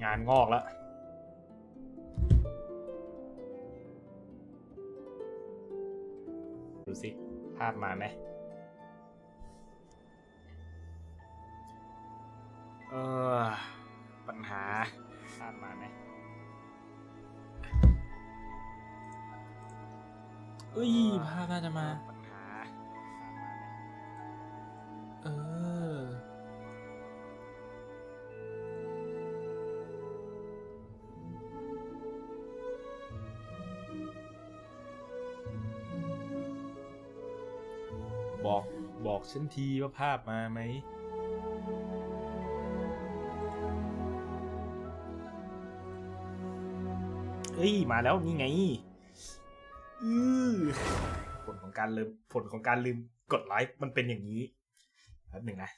งานงอกแล้วดูสิภาพมาไหมปัญหาภาพมาไหมภาพน่าจะมาปัญหาบอกฉันทีว่าภาพมาไหมมาแล้วนี่ไงผลของการลืมกดไลฟ์มันเป็นอย่างนี้แป๊บหนึ่งนะ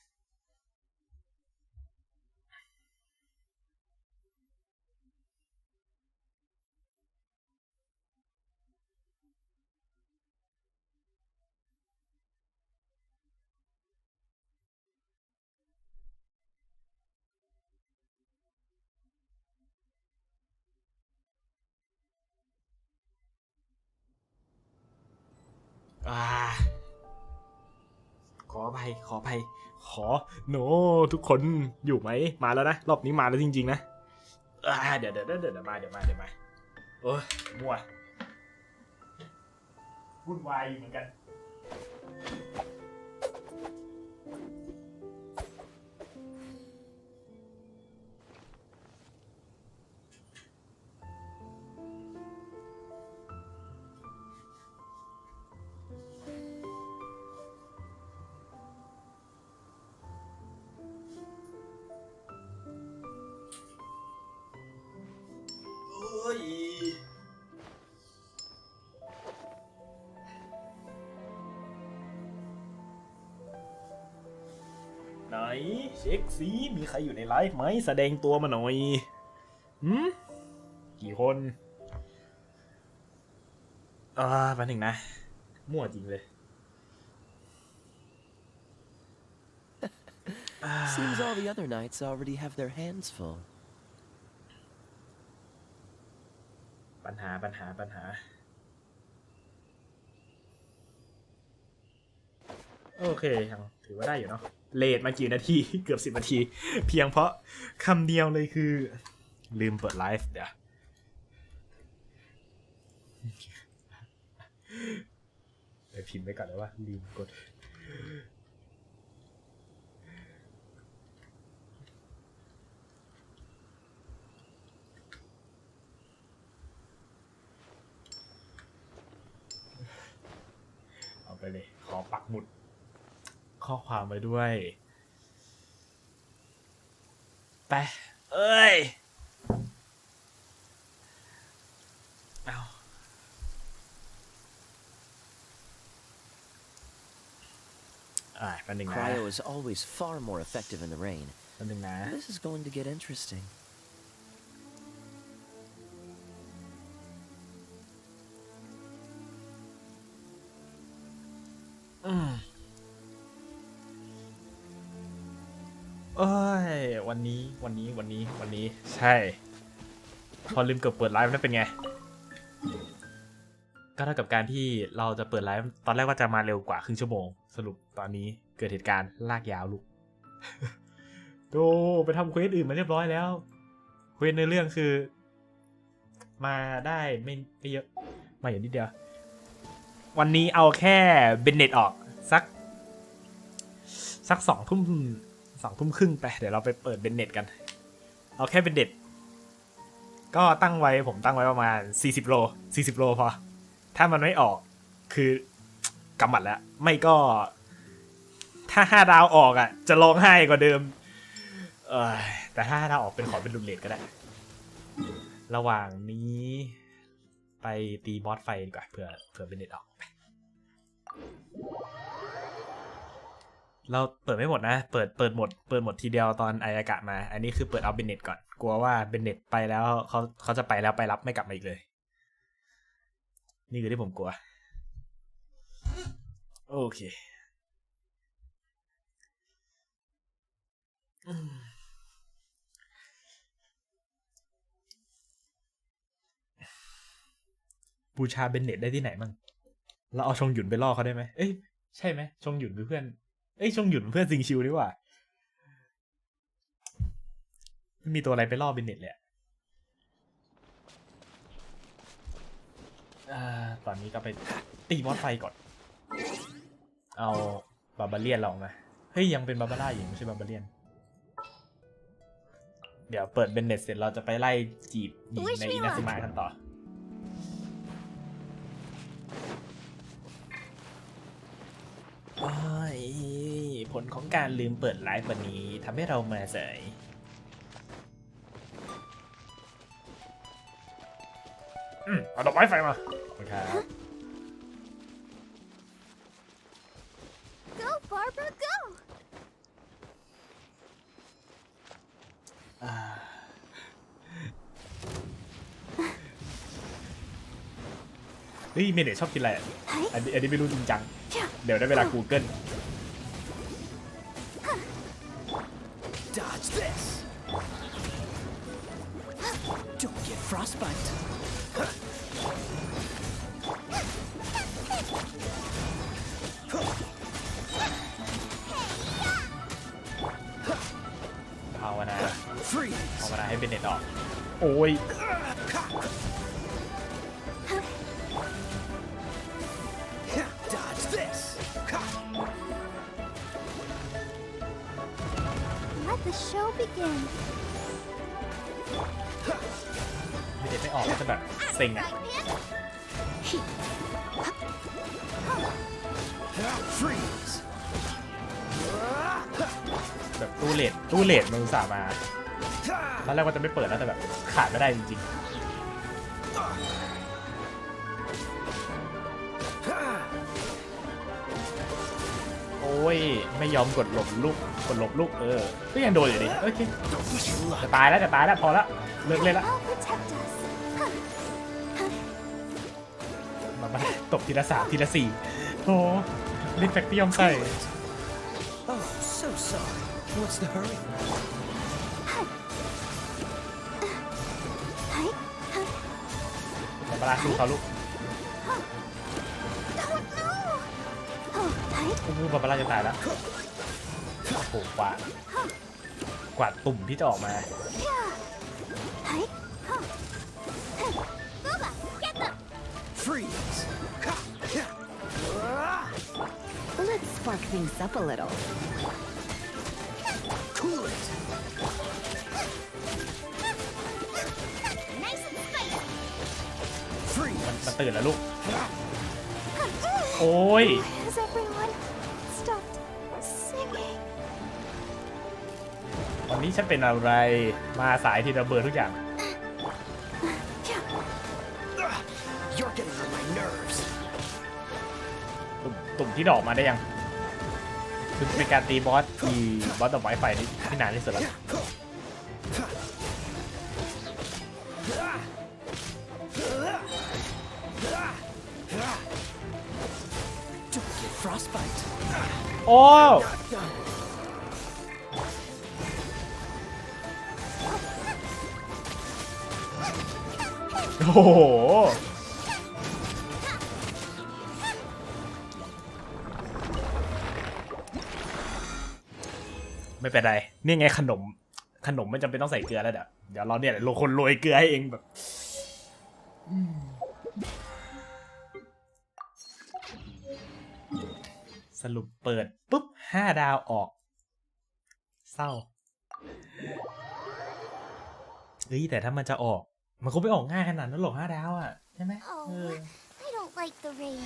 ขออภัยโนทุกคนอยู่ไหมมาแล้วนะรอบนี้มาแล้วจริงๆนะเดี๋ยวมาโอ้ยมั่ววุ่นวายเหมือนกันไหนเช็คซิมีใครอยู่ในไลฟ์ไหมแสดงตัวมาหน่อยกี่คนมาหนึ่งนะมั่วจริงเลยSeems all the other knights already have their hands full. ปัญหาโอเคยังถือว่าได้อยู่เนาะเลทมากี่นาที เกือบ10 นาทีเพียงเพราะคำเดียวเลยคือลืมเปิดไลฟ์เดี๋ยวพิมพ์ไปก่อนเลยว่าลืมกดเอาไปเลยขอปักหมุดข้อความไว้ด้วยไปเอาปันหนึ่งนะ Cryo is always far more effective in the rain. ปันหนึ่งนะ This is going to get interesting.วันนี้ใช่พอลืมเกือบเปิดไลฟ์แล้วเป็นไงก็เท่ากับการที่เราจะเปิดไลฟ์ตอนแรกว่าจะมาเร็วกว่าครึ่งชั่วโมงสรุปตอนนี้เกิดเหตุการณ์ลากยาวลูกโตไปทำเควสอื่นมาเรียบร้อยแล้วเควสในเรื่องคือมาได้ไม่เยอะมาอย่างนิดเดียววันนี้เอาแค่เบนเน็ตออกสัก2 ทุ่มครึ่งไปเดี๋ยวเราไปเปิดเบนเน็ตกันเอาแค่เบนเน็ตก็ผมตั้งไว้ประมาณ40 โลพอถ้ามันไม่ออกคือกำหมัดแล้วไม่ก็ถ้า5 ดาวออกจะร้องไห้กว่าเดิมแต่ถ้า5 ดาวออกขอเป็นรูเลทก็ได้ระหว่างนี้ไปตีบอสไฟดีกว่าเผื่อเบนเน็ตออกเราเปิดไม่หมดนะเปิดหมดทีเดียวตอนไออากาศมาอันนี้คือเปิดเอาเบนเน็ตก่อนกลัวว่าเบนเน็ตไปแล้วเขาจะไปแล้วไปรับไม่กลับมาอีกเลยนี่คือที่ผมกลัวโอเค บูชาเบนเน็ตได้ที่ไหนมั่งเราเอาชงหยุนไปล่อเขาได้ไหมเอ้ยใช่ไหมชงหยุนเป็นเพื่อนเอ้ยชงหยุนเป็นเพื่อนซิงชิวดีกว่าไม่มีตัวอะไรไปล่อเบนเน็ตเลยตอนนี้ก็ไปตีบอสไฟก่อนเอาบาบาเลียนลองนะเฮ้ยยังเป็นบาบาร่าอยู่ไม่ใช่บาบาเลียนเดี๋ยวเปิดเบนเน็ตเสร็จเราจะไปไล่จีบหญิงในอินาซึมะกันต่อผลของการลืมเปิดไลฟ์วันนี้ทำให้เรามาเสยเอาดอกไม้ไฟมาโอเคครับ Go Barbara go เฮ้ยเมเนจชอบกินอะไรอันนี้ไม่รู้จริงจังเดี๋ยวได้เวลา Google Dodge this. Don't get frostbite. ภาวนา Freeze. ภาวนาให้เบนเน็ตออกโอ้ย Dodge this. Let the show begin เบนเน็ตไม่ออกก็จะแบบเซ็งอ่ะ Freeze. แบบตู้เลดมันอุตส่าห์มาตอนแรกว่าจะไม่เปิดแล้วแต่แบบขาดไม่ได้จริงๆโอ้ยไม่ยอมกดหลบลูกก็ยังโดนอยู่ดิโอเคจะตายแล้วพอแล้วเลิกเล่นละ I'll protect us มาตบทีละ3ทีละ4โอ้ลิฟแฟกที่ยอมใส่ Oh, so sorry. What's the hurry? มาบาราสู้เขาลูก Don't know โอ้โหบาบาราจะตายแล้วโอ้โหกวาดตุ่มที่จะออกมา Booba get them Freeze. Let's spark things up a little. Cool it. nice and spicy มัน Freeze. ตื่นแล้วลูกโอ้ย Has everyone stopped singing วันนี้ฉันเป็นอะไรมาสายที่ระเบิดทุกอย่าง You're getting on my nerves. ตุ่มที่ดอกมาได้ยังคือเป็นการตีบอสดอกไม้ไฟที่นานที่สุดแล้ว Don't get frostbite. โอ้โหไม่เป็นไรนี่ไงขนมไม่จำเป็นต้องใส่เกลือแล้วเดี๋ยวเราเนี่ยคนโรยเกลือให้เองแบบสรุปเปิดปุ๊บ5 ดาวออกเศร้าเฮ้ยแต่ถ้ามันจะออกมันคงไม่ออกง่ายขนาดนั้นหรอก5 ดาวอ่ะใช่ไหม Oh I don't like the rain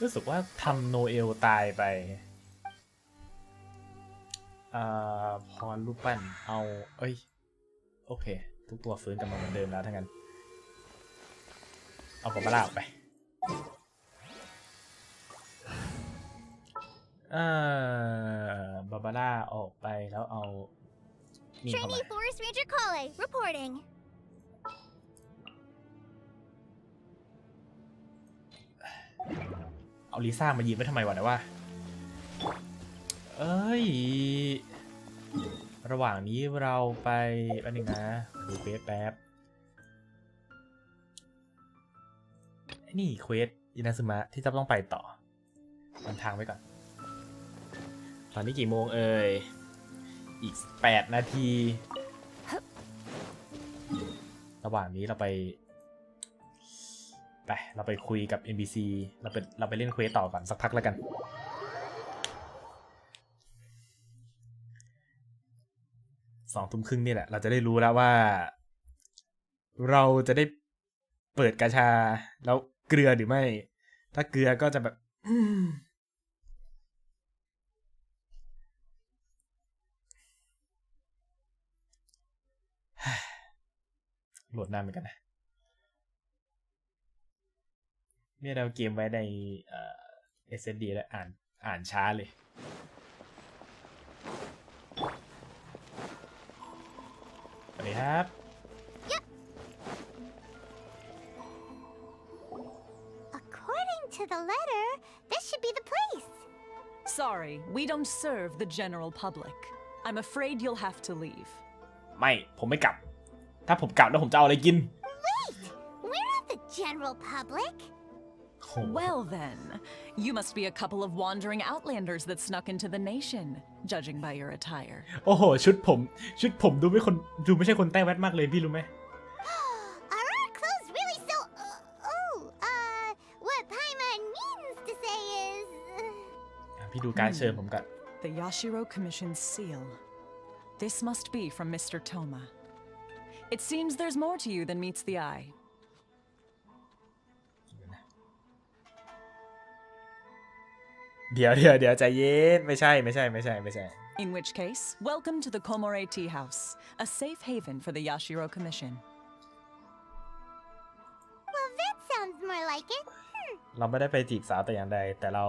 รู้สึกว่าทำโนเอลตายไปพรรูปปั้นเอาโอเคทุกตัวฟื้นกลับมาเหมือนเดิมแล้วทั้งนั้นเอากลับมาลากไปบาบาร่าออกไปแล้วเอานี่เข้ามา Trainee Forest Ranger Kale reporting เอาลิซ่ามายืนไว้ทำไมวะเนี่ยว่าเอ้ย ระหว่างนี้เราไปอันนึงนะดูเควสแป๊บนี่เควสอินาซึมะที่จะต้องไปต่อนำทางไว้ก่อนตอนนี้กี่โมงเอ่ยอีก8 นาทีระหว่างนี้เราไปคุยกับ NPC เราไปเล่นเควสต่อก่อนสักพักแล้วกัน20:30นี่แหละเราจะได้รู้แล้วว่าเราจะได้เปิดกาชาแล้วเกลือหรือไม่ถ้าเกลือก็จะแบบโหลดนานเหมือนกันนะเนี่ยเราเกมไว้ในSSD แล้วอ่านช้าเลยสวัสดีครับ According to the letter, this should be the place. Sorry, we don't serve the general public. I'm afraid you'll have to leave. ไม่ผมไม่กลับถ้าผมกลับแล้วผมจะเอาอะไรกิน Wait, we're not the general public. Well then, you must be a couple of wandering outlanders that snuck into the nation, judging by your attire. โอ้โหชุดผมดูไม่ใช่คนแต้แวดมากเลยพี่รู้ไหม Are our clothes really so? What Paimon means to say is. พี่ดูการเชิญผมก่อน The Yashiro Commission's seal. This must be from Mr. Toma. It seems there's more to you than meets the eye. เดี๋ยวใจเย็นไม่ใช่ In which case, welcome to the Komore Tea House, a safe haven for the Yashiro Commission. Well, that sounds more like it. เราไม่ได้ไปจีบสาวแต่อย่างใดแต่เรา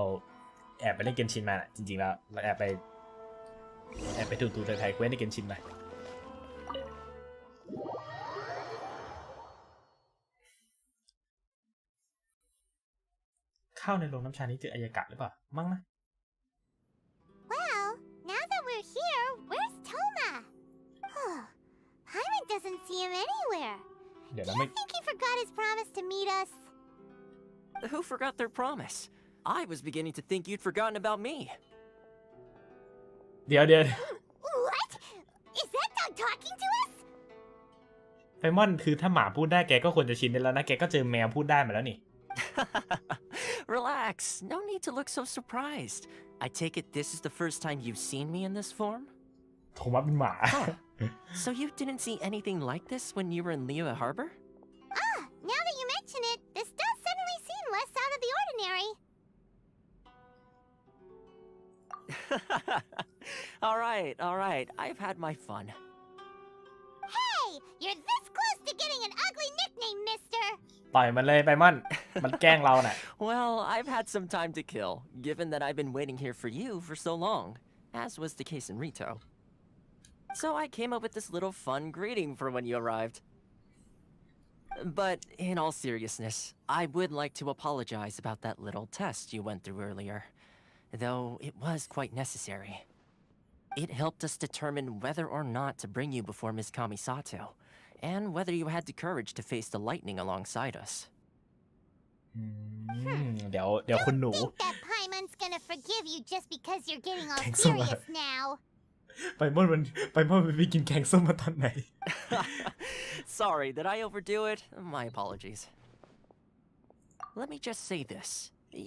แอบไปเล่นเกมชินมาจริงๆแล้วเราแอบไปถูไทยเควสในเกมชินมาเข้าในโรงน้ำชานี้เจออายากะหรือเปล่ามั้งนะ Well, now that we're here, where's Toma? Paimon doesn't see him anywhere. เดี๋ยว Do เรา you ไม่ think he forgot his promise to meet us? Who forgot their promise? I was beginning to think you'd forgotten about me. เดี๋ยว What? Is that dog talking to us? ไฟมอนคือถ้าหมาพูดได้แกก็ควรจะชินได้แล้วนะแกก็เจอแมวพูดได้มาแล้วนี่ Relax. No need to look so surprised. I take it this is the first time you've seen me in this form? โทมัสเป็นหมา So you didn't see anything like this when you were in Liyue Harbor? Now that you mention it, this does suddenly seem less out of the ordinary. All right. I've had my fun. Hey, you're this close to getting an ugly nickname, mister. ปล่อยมันเลยไฟมอน มันแกล้งเราน่ะ Well, I've had some time to kill, given that I've been waiting here for you for so long, as was the case in Rito. So I came up with this little fun greeting for when you arrived. But in all seriousness, I would like to apologize about that little test you went through earlier, though it was quite necessary. It helped us determine whether or not to bring you before Ms. Kamisato, and whether you had the courage to face the lightning alongside us. เดี๋ยวคุณหนู Think that Paimon's gonna forgive you just because you're getting all Thanks so much. serious now. ไฟมอนมันไปกินแกงส้มมาตอนไหน Sorry, did I overdo it? My apologies. Let me just say this.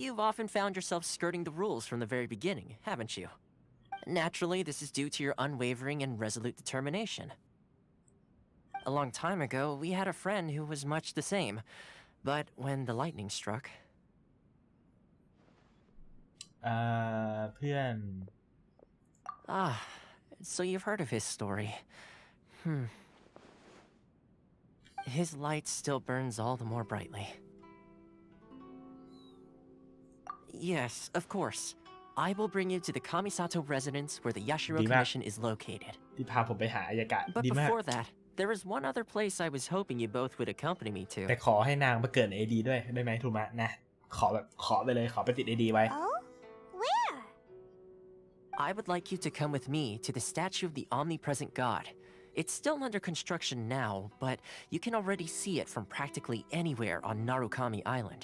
You've often found yourself skirting the rules from the very beginning, haven't you? Naturally, this is due to your unwavering and resolute determination. A long time ago, we had a friend who was much the same, but when the lightning struck... เพื่อน Ah, so you've heard of his story. His light still burns all the more brightly. Yes, of course. I will bring you to the Kamisato residence where the Yashiro Commission is located. ที่พาผมไปหาอายากะ But ดีมาก before that, there is one other place I was hoping you both would accompany me to. แต่ขอให้นางมาเกิด AD ด้วยได้ไหมทูมะนะขอไปเลยขอไปติด AD ไว้ Oh? Where? I would like you to come with me to the statue of the omnipresent god. It's still under construction now, but you can already see it from practically anywhere on Narukami Island.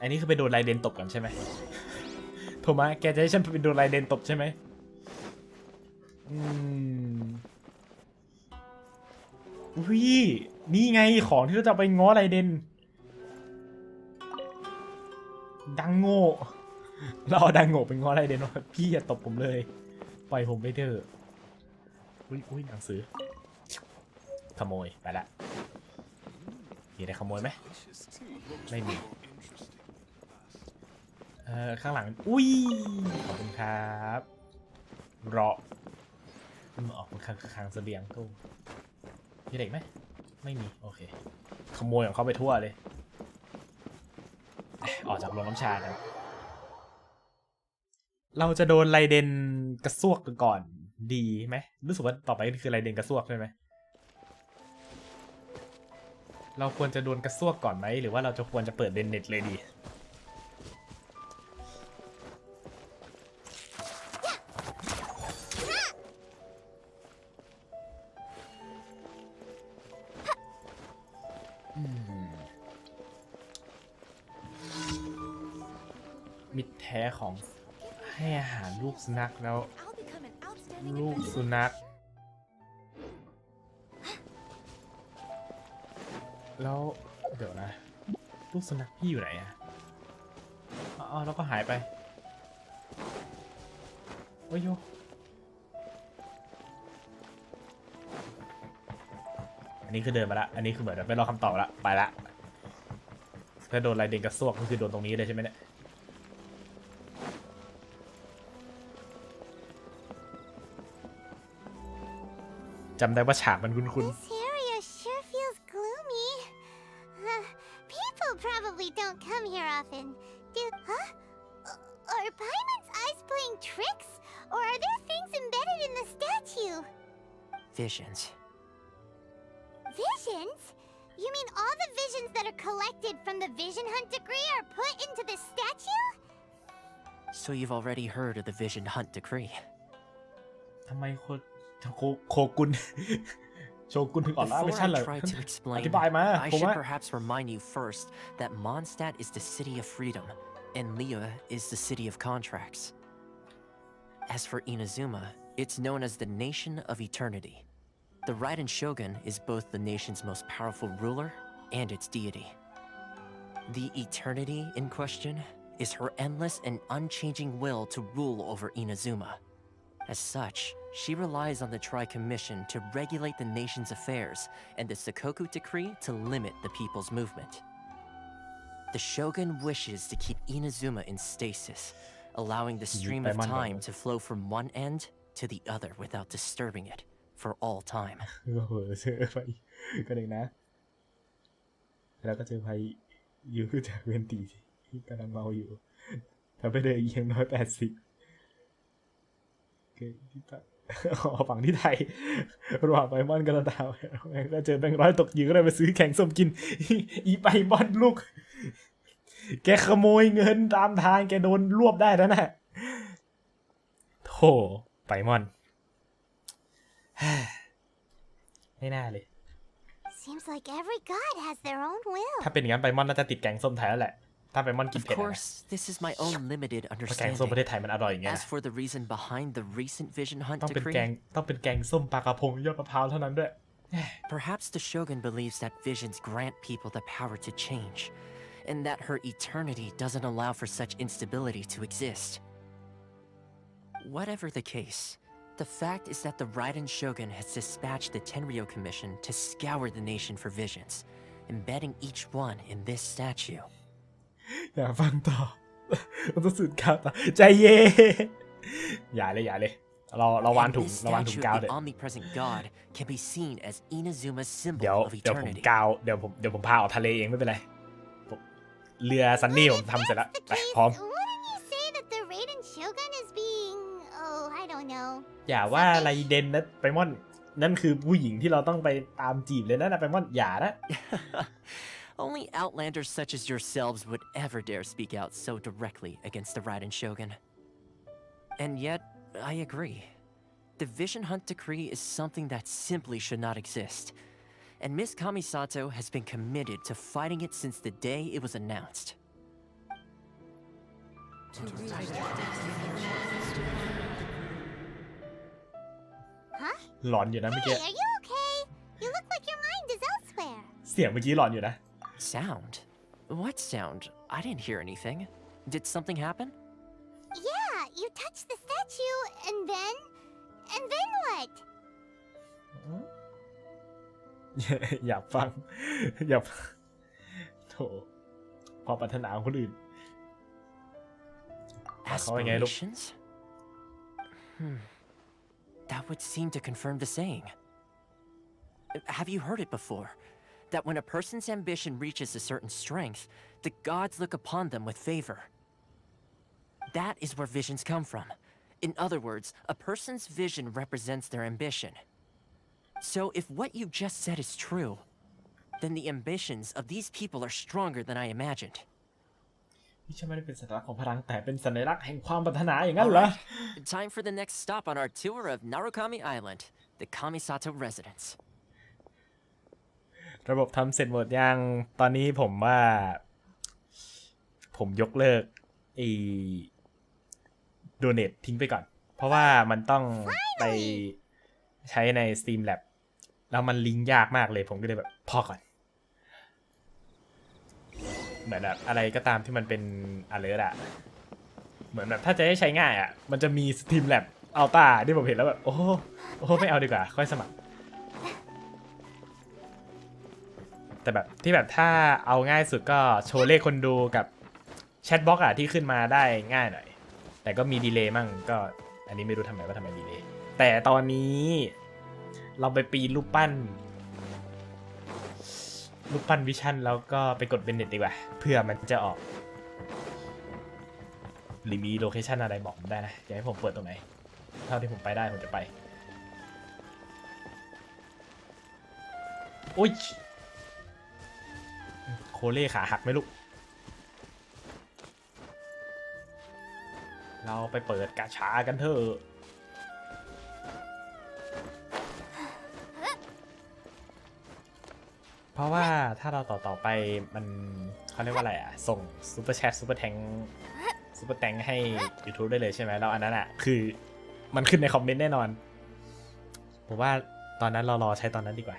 อันนี้คือไปโดนไรเดนตบกันใช่ไหม โทมัสแกจะให้ฉันไปโดนไรเดนตบใช่ไหมอุ้ยนี่ไงของที่เราจะไปง้อไรเดนดังโง่เราเอาดังโง่ไปง้อไรเดนว่าพี่อย่าตบผมเลยปล่อยผมไปเถอะอุ้ยหนังสือขโมยไปละมีอะไรขโมยไหมไม่มีข้างหลังอุ้ยขอบคุณครับรอออกมันค้างเสบียงตู้มีเด็กไหมไม่มีโอเคขโมยของเขาไปทั่วเลยออกจากโรงน้ำชาครับเราจะโดนไรเดนกระซวกก่อนดีไหมรู้สึกว่าต่อไปคือไรเดนกระซวกใช่ไหมเราควรจะโดนกระซวกก่อนไหมหรือว่าเราจะควรจะเปิดเดนเน็ตเลยดีมิตรแท้ของให้อาหารลูกสุนัขแล้วลูกสุนัขแล้วเดี๋ยวนะลูกสุนัขพี่อยู่ไหนอ่ะอ๋อแล้วก็หายไปโอ้ยโยอันนี้คือเดินมาละอันนี้คือเหมือนไปรอคำตอบละไปละถ้าโดนอะไรเด่นกระซวกก็คือโดนตรงนี้เลยใช่ไหมเนี่ยจำได้ว่าฉากมันคุ้น This area sure feels gloomy. People probably don't come here often. Are Paimon's eyes playing tricks? Or are there things embedded in the statue? Visions. Visions? You mean all the visions that are collected from the Vision Hunt decree are put into the statue? So you've already heard of the Vision Hunt decree. ๆทำไมโคกุน โชกุนถึงอ่อนล้าไม่ Before ใช่เหร I อ try to explain, อธิบายมา I ผม should ว่า perhaps remind you first that Mondstadt is the city of freedom, and Liyue is the city of contracts. As for Inazuma, it's known as the Nation of Eternity. The Raiden Shogun is both the nation's most powerful ruler and its deity. The Eternity in question is her endless and unchanging will to rule over Inazuma. As such, she relies on the Tri-Commission to regulate the nation's affairs and the Sakoku Decree to limit the people's movement. The Shogun wishes to keep Inazuma in stasis, allowing the stream of time to flow from one end to the other without disturbing it for all time. เจอไปก็เลยนะแล้วก็เจอไปอยู่จากเวนตีที่กำลังเมาอยู่ถ้าไปเดินยังน้อย80ฝั่งที่ไทยระหว่างไปมอนกับดาวก็เจอแบงค์ร้อยตกอยู่ก็เลยไปซื้อแข่งส้มกินอีไปมอนลูกแกขโมยเงินตามทางแกโดนรวบได้แล้วนะโธ่ไปมอนไม่น่าเลย Seems like every god has their own will. ถ้าเป็นอย่างนั้นไปมอนน่าจะติดแกงส้มไทยแล้วแหละถ้าไปมอนกิน Of เผ็ดนะ course, this is my own limited เพราะแกงส้มประเทศ understanding. ไทยมันอร่อยอย่างเงี้ย As for the reason behind the recent Vision Hunt ต้องเป็น decree, แกงส้มปลากระพงยอดมะพร้าวเท่านั้นด้วย perhaps the Shogun believes that visions grant people the power to change, and that her eternity doesn't allow for such instability to exist. Whatever the case, the fact is that the Raiden Shogun has dispatched the Tenryou Commission to scour the nation for visions, embedding each one in this statue. อยากฟังต่อมันต้องสุดข่าวต่อใจเย็นอย่าเลยเราวาง And ถุง this เราวางถุง statue กาว of เด็ the omnipresent god can be seen as Inazuma's เดี๋ยว symbol of ผม eternity. กาวเดี๋ยวผมพาออกทะเลเองไม่เป็นไรเรือซันนี่ผมทำเสร็จแล้ว The ไป case, พร้อม wouldn't you say that the Raiden Shogun is being, I don't know. อย่าว่าไรเดนนะไปมอนนั่นคือผู้หญิงที่เราต้องไปตามจีบเลยนะไปมอนอย่านะ Only outlanders such as yourselves would ever dare speak out so directly against the Raiden Shogun. And yet, I agree. The Vision Hunt Decree is something that simply should not exist. And Miss Kamisato has been committed to fighting it since the day it was announced. หลอนอยู่นะเมื่อ Hey, กี้ are you okay? You look like your mind is elsewhere. เสียงเมื่อกี้หลอนอยู่นะ Sound? What sound? I didn't hear anything. Did something happen? Yeah, you touched the statue, and then what? อยากฟัง อยากโถพอปรารถนาของคนอื่น Aspirations? That would seem to confirm the saying. Have you heard it before? That when a person's ambition reaches a certain strength, the gods look upon them with favor. That is where visions come from. In other words, a person's vision represents their ambition. So if what you just said is true, then the ambitions of these people are stronger than I imagined. นี่ฉันไม่ได้เป็นสัญลักษณ์ของพลังแต่เป็นสัญลักษณ์แห่งความปรารถนาอย่างนั้นเหรอ Time for the next stop on our tour of Narukami Island, the Kamisato residence. ระบบทำเสร็จหมดยังตอนนี้ผมว่าผมยกเลิกโดเนททิ้งไปก่อนเพราะว่ามันต้องไปใช้ใน Steam Lab แล้วมันลิงก์ยากมากเลยผมก็เลยแบบพอก่อนเหมือนแบบอะไรก็ตามที่มันเป็นalertอะเหมือนแบบถ้าจะให้ใช้ง่ายอะมันจะมี Steam Lab Ultra ที่ผมเห็นแล้วแบบโอ้โหไม่เอาดีกว่าค่อยสมัครแต่แบบที่แบบถ้าเอาง่ายสุดก็โชว์เลขคนดูกับแชทบล็อกอะที่ขึ้นมาได้ง่ายหน่อยแต่ก็มีดีเลย์มั่งก็อันนี้ไม่รู้ทำไมว่าทำไมดีเลย์แต่ตอนนี้เราไปปีนรูปปั้นวิชั่นแล้วก็ไปกดเบนเน็ตดีกว่าเพื่อมันจะออกหรือมีโลเคชั่นอะไรบอกผมได้นะอยากให้ผมเปิดตรงไหนเท่าที่ผมไปได้ผมจะไปโอ๊ยโคเล่ขาหักไหมลูกเราไปเปิดกาชากันเถอะเพราะว่าถ้าเราต่อไปมันเขาเรียกว่าอะไรอ่ะส่งซูเปอร์แชทซูเปอร์แทงให้ YouTube ได้เลยใช่ไหมแล้วอันนั้นอ่ะคือมันขึ้นในคอมเมนต์แน่นอนผมว่าตอนนั้นเรารอใช้ตอนนั้นดีกว่า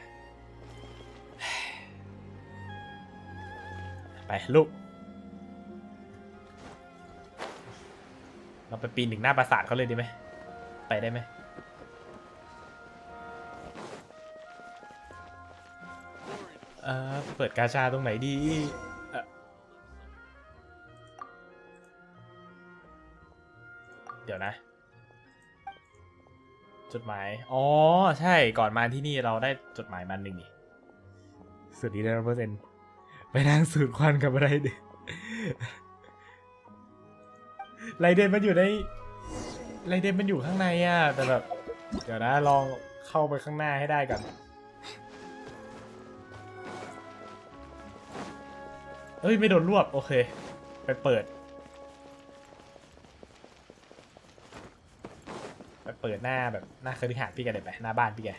ไปลูกเราไปปีนถึงหน้าปราสาทเขาเลยดีไหมไปได้ไหมเปิดกาชาตรงไหนดีเดี๋ยวนะจดหมายอ๋อใช่ก่อนมาที่นี่เราได้จดหมายมันหนึ่งนี่สุดที่ได้100%ไปนั่งสูดควันกับอะไรเด็ไรเดนมันอยู่ข้างในอ่ะแต่แบบเดี๋ยวนะลองเข้าไปข้างหน้าให้ได้ก่อนเอ้ยไม่โดนรวบโอเคไปเปิดหน้าแบบหน้าคฤหาสน์พี่แกเดี๋ยวไปหน้าบ้านพี่แก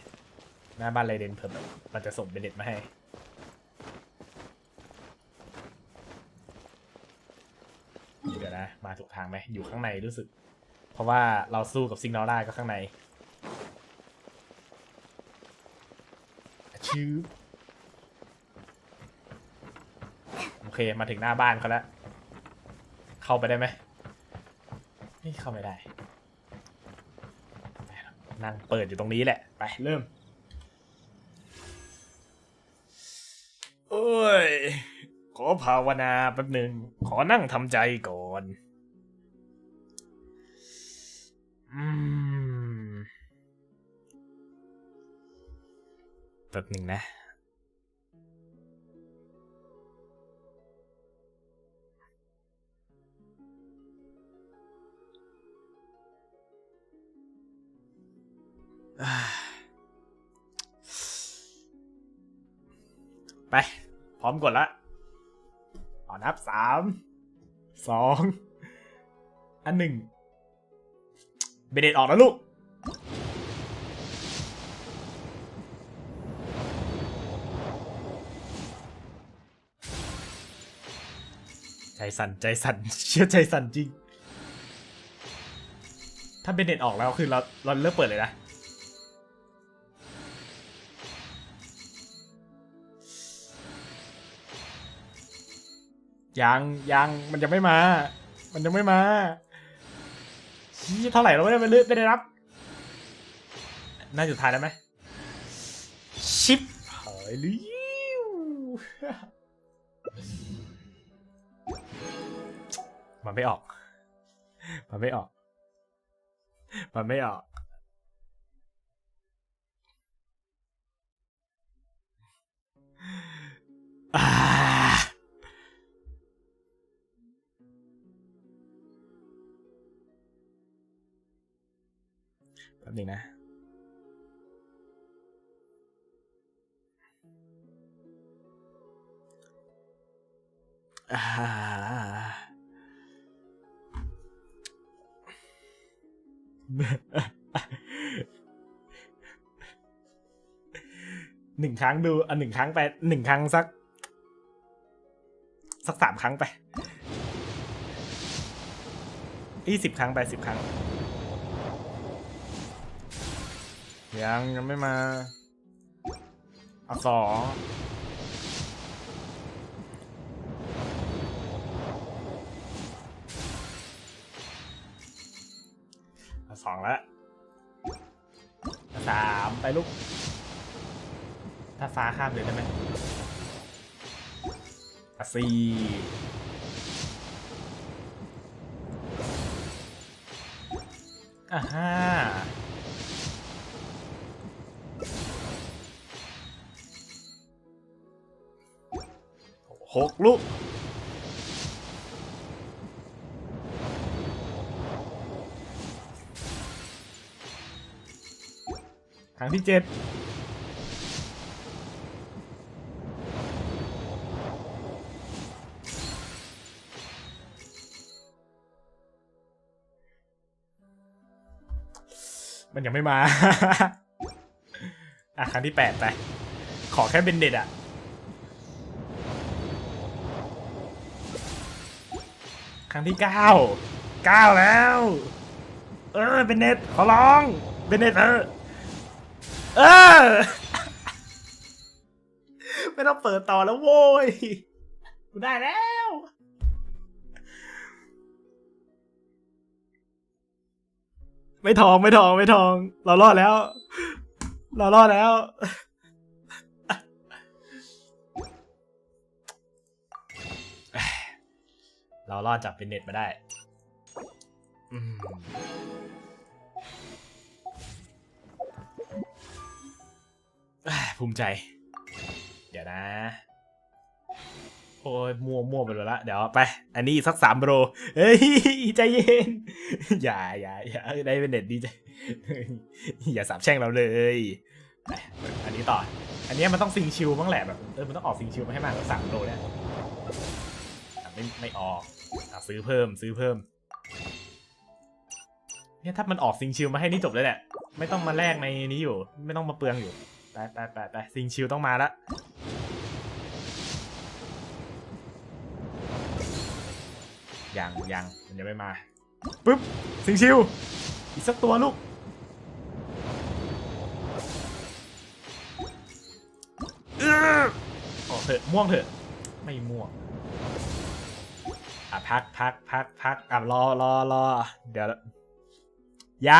หน้าบ้านไรเดนเพิ่มแบบมันจะส่งเบนเน็ตมาให้เดี๋ยวนะมาถูกทางไหมอยู่ข้างในรู้สึกเพราะว่าเราสู้กับซิงนอร่าก็ข้างในชื่อโอเคมาถึงหน้าบ้านเขาแล้วเข้าไปได้ไหมไม่เข้าไม่ได้นั่งเปิดอยู่ตรงนี้แหละไปเริ่มโอ้ยขอภาวนาแป๊บหนึ่งขอนั่งทำใจก่อนแป๊บหนึ่งนะไปพร้อมกดละนับ3 2 1 เบเนตออกแล้วลูกใจสั่นใจสั่นเชื่อใจสั่นจริงถ้าเบเนตออกแล้วคือเราเลิกเปิดเลยนะยังมันยังไม่มาชี้เท่าไหร่เราไม่ได้รับน่าสุดท้ายแล้วไหมชิปหายลิ้วมันไม่ออกแป๊บนึงนะหนึ่งครั้งดูหนึ่งครั้งไป1 ครั้งสัก3 ครั้งไป10 ครั้งไป10 ครั้งยังไม่มาเอา2แล้ว3ไปลูกถ้าฟ้าข้ามเลยได้ไหม46 ลูกครั้งที่7มันยังไม่มา ครั้งที่8ไปขอแค่เบนเน็ตครั้งที่9แล้วเบนเน็ตขอร้องเบนเน็ตไม่ต้องเปิดต่อแล้วโว้ยกูได้แล้วไม่ทองเรารอดแล้วเรารอดจากเป็นเน็ตมาได้ภูมิใจเดี๋ยวนะโอ้ยมั่วไปแล้วเดี๋ยวไปอันนี้สัก3 โปรเฮ้ยใจเย็นอย่าได้เป็นเน็ตดีใจอย่าสาบแช่งเราเลยไปอันนี้ต่ออันนี้มันต้องซิงชิลบ้างแหละแบบมันต้องออกซิงชิลมาให้มากกว่า3 โปรเนี่ยไม่ออกซื้อเพิ่มเนี่ยถ้ามันออกซิงชิลมาให้นี่จบเลยแหละไม่ต้องมาแลกในนี้อยู่ไม่ต้องมาเปลืองอยู่ไปซิงชิลต้องมาละยังมันยังไม่มาปึ๊บซิงชิลอีกสักตัวลูกออกเถอะม่วงเถอะไม่ม่วงพักรอเดี๋ยวยั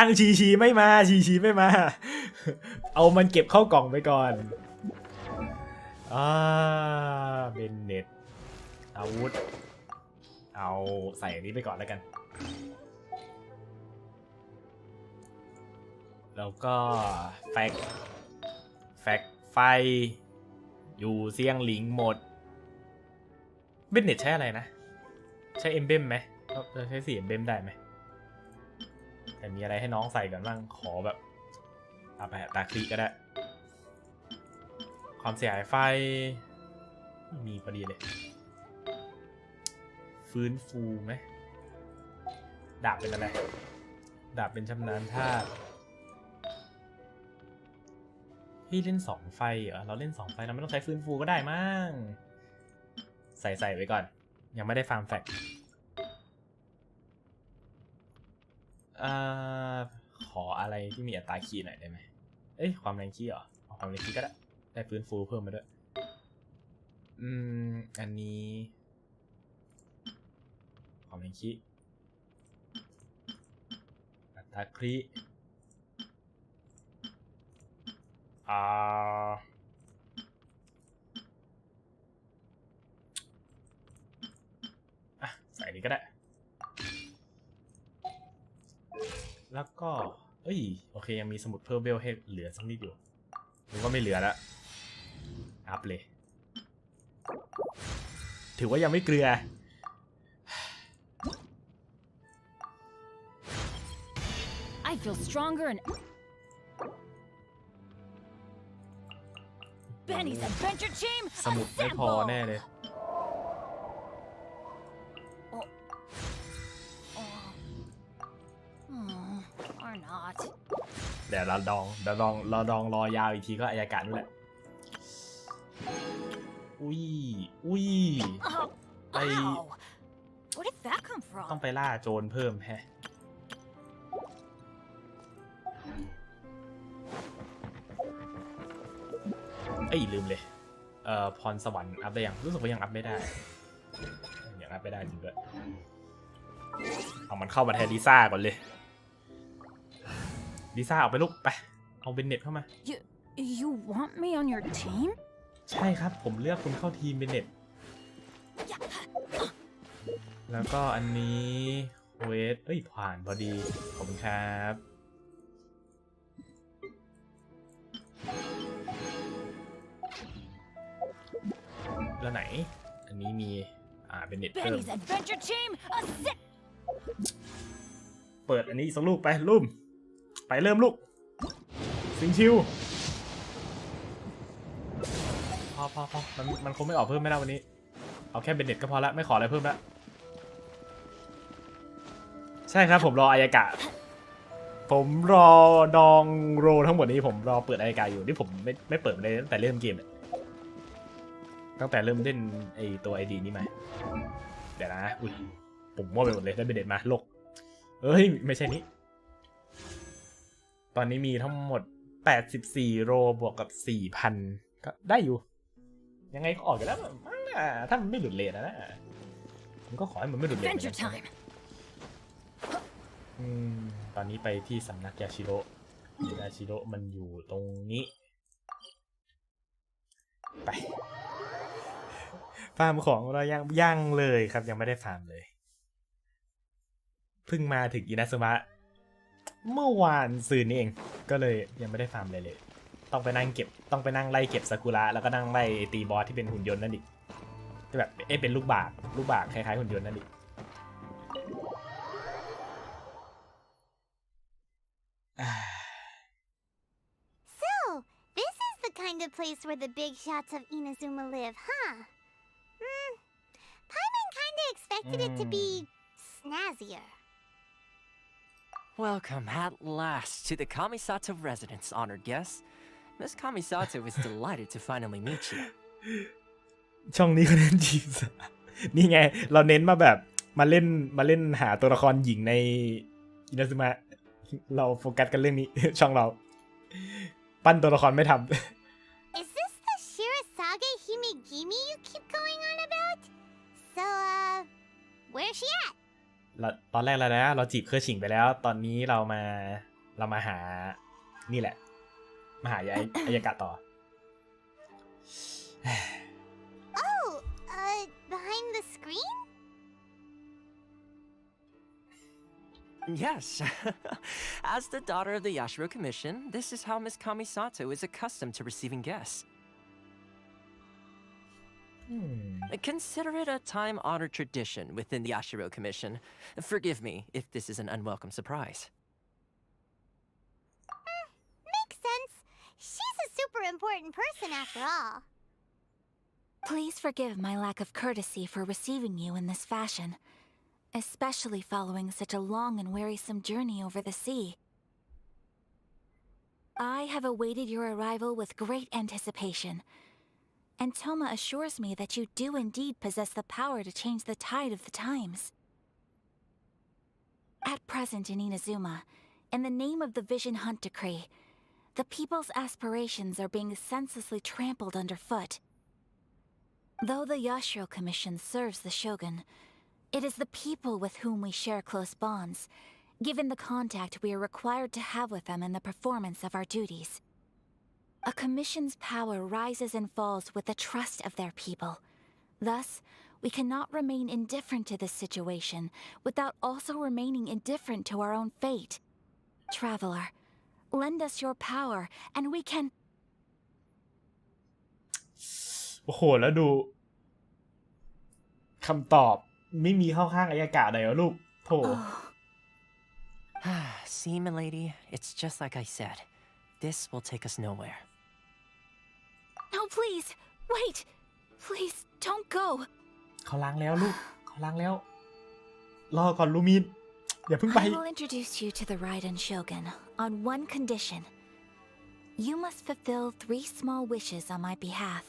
งชีไม่มาเอามันเก็บเข้ากล่องไปก่อนเบนเน็ตอาวุธเอาใส่อันนี้ไปก่อนแล้วกันแล้วก็แฟกไฟอยู่เสียงหลิงหมดเบนเน็ตใช้อะไรนะใช้เอมเบมไหมใช้สีเอมเบมได้ไหมแต่มีอะไรให้น้องใส่กันบ้างขอแบบไปตาคลีก็ได้ความเสียหายไฟมีพอดีเลยฟื้นฟูไหมดาบเป็นอะไร ดาบเป็นชำนาญธาตุพี่เล่น2 ไฟเหรอเราเล่น2 ไฟเราไม่ต้องใช้ฟื้นฟูก็ได้มั้งใส่ไว้ก่อนยังไม่ได้ฟาร์มแฟกขออะไรที่มีอัตราคีย์หน่อยได้ไหมเอ้ยความแรงคีย์เหรอความแรงคีย์ก็ได้ฟื้นฟูเพิ่มมาด้วยอันนี้ความแรงคีย์อัตราครีใส่นี้ก็ได้แล้วก็โอเคยังมีสมุดเพิ่มเวลให้เหลือสักนิดอยู่หรือว่าไม่เหลือแล้วอัพเลยถือว่ายังไม่เกลือI feel stronger and Benny's adventure team สมุดไม่พอแน่เลยor not เดี๋ยวเราลองรอยาวอีกทีก็อายการนู่นแหละอุ้ยไป Where did that come from ต้องไปล่าโจรเพิ่มแฮะลืมเลยพรสวรรค์อัพได้ยังรู้สึกว่ายังอัพไม่ได้ยังอัพไม่ได้จริงด้วยเอามันเข้ามาแทนลิซ่าก่อนเลยลิซ่าเอาไปลูกไปเอาเบนเน็ตเข้ามา You want me on your team ใช่ครับผมเลือกคุณเข้าทีมเบนเน็ตแล้วก็อันนี้เวทผ่านพอดีขอบคุณครับแล้วไหนอันนี้มีเบนเน็ตเพิ่มเปิดอันนี้สักลูกไปลุ่มไปเริ่มลูกซิงชิวพอมันคงไม่ออกเพิ่มไม่ได้วันนี้เอาแค่เบนเน็ตก็พอละไม่ขออะไรเพิ่มละใช่ครับผมรออายากะผมรอดองโรทั้งหมดนี้ผมรอเปิดอายากะอยู่ที่ผมไม่เปิดเลยตั้งแต่เริ่มเกมตั้งแต่เริ่มเล่นตัว ID นี้มาเดี๋ยวนะผมมั่วไปหมดเลยได้เบนเน็ตมาโลกไม่ใช่นี้ตอนนี้มีทั้งหมด84โรบวกกับ 4,000 ก็ได้อยู่ยังไงก็ออกอยู่แล้วถ้ามันไม่หลุดเลทนะมันก็ขอให้มันไม่หลุดเลทตอนนี้ไปที่สำนักยาชิโร่มันอยู่ตรงนี้ไปฟาร์มของเรายังเลยครับยังไม่ได้ฟาร์มเลยเพิ่งมาถึงอินาซึมะเมื่อวานซืนนี่เองก็เลยยังไม่ได้ฟาร์มเลยต้องไปนั่งไล่เก็บซากุระแล้วก็นั่งไล่ตีบอสที่เป็นหุ่นยนต์นั่นดิแบบเป็นลูกบากคล้ายๆหุ่นยนต์นั่นดิSo, this is the kind of place where the big shots of Inazuma live, huh? Paimon kinda expected it to be snazzier. Welcome at last to the Kamisato residence, honored guests. Miss Kamisato is delighted to finally meet you. ช่องนี้เขาเน้นจีบนี่ไงเราเน้นมาแบบมาเล่นหาตัวละครหญิงในอินาซึมะเราโฟกัสกันเรื่องนี้ช่องเราปั้นตัวละครไม่ทำ Is this the Shirasage Himegimi you keep going on about? So, where's she at? ตอนแรกแล้วนะเราจีบเคอร์ชิงไปแล้วตอนนี้เรามาหานี่แหละมาหาอายากะต่อ Oh, behind the screen? Yes. As the daughter of the Yashiro Commission, this is how Miss Kamisato is accustomed to receiving guests. Consider it a time-honored tradition within the Yashiro Commission. Forgive me if this is an unwelcome surprise. Makes sense. She's a super important person after all. Please forgive my lack of courtesy for receiving you in this fashion. especially following such a long and wearisome journey over the sea. I have awaited your arrival with great anticipation, and Toma assures me that you do indeed possess the power to change the tide of the times. At present in Inazuma, in the name of the Vision Hunt Decree, the people's aspirations are being senselessly trampled underfoot. Though the Yashiro Commission serves the Shogun, it is the people with whom we share close bonds, given the contact we are required to have with them in the performance of our duties. A commission's power rises and falls with the trust of their people. Thus, we cannot remain indifferent to this situation without also remaining indifferent to our own fate. Traveler, lend us your power, and we can... โอ้โหแล้วดูคำตอบไม่มีเข้าข้างอายากะเลยเหรอลูกโถ See, milady, it's just like I said. This will take us nowhere. No, please, wait! Please, don't go! เขาล้างแล้วลูกเขาล้างแล้วรอก่อนลูมินอย่าเพิ่งไป I will introduce you to the Raiden Shogun on one condition. You must fulfill 3 small wishes on my behalf.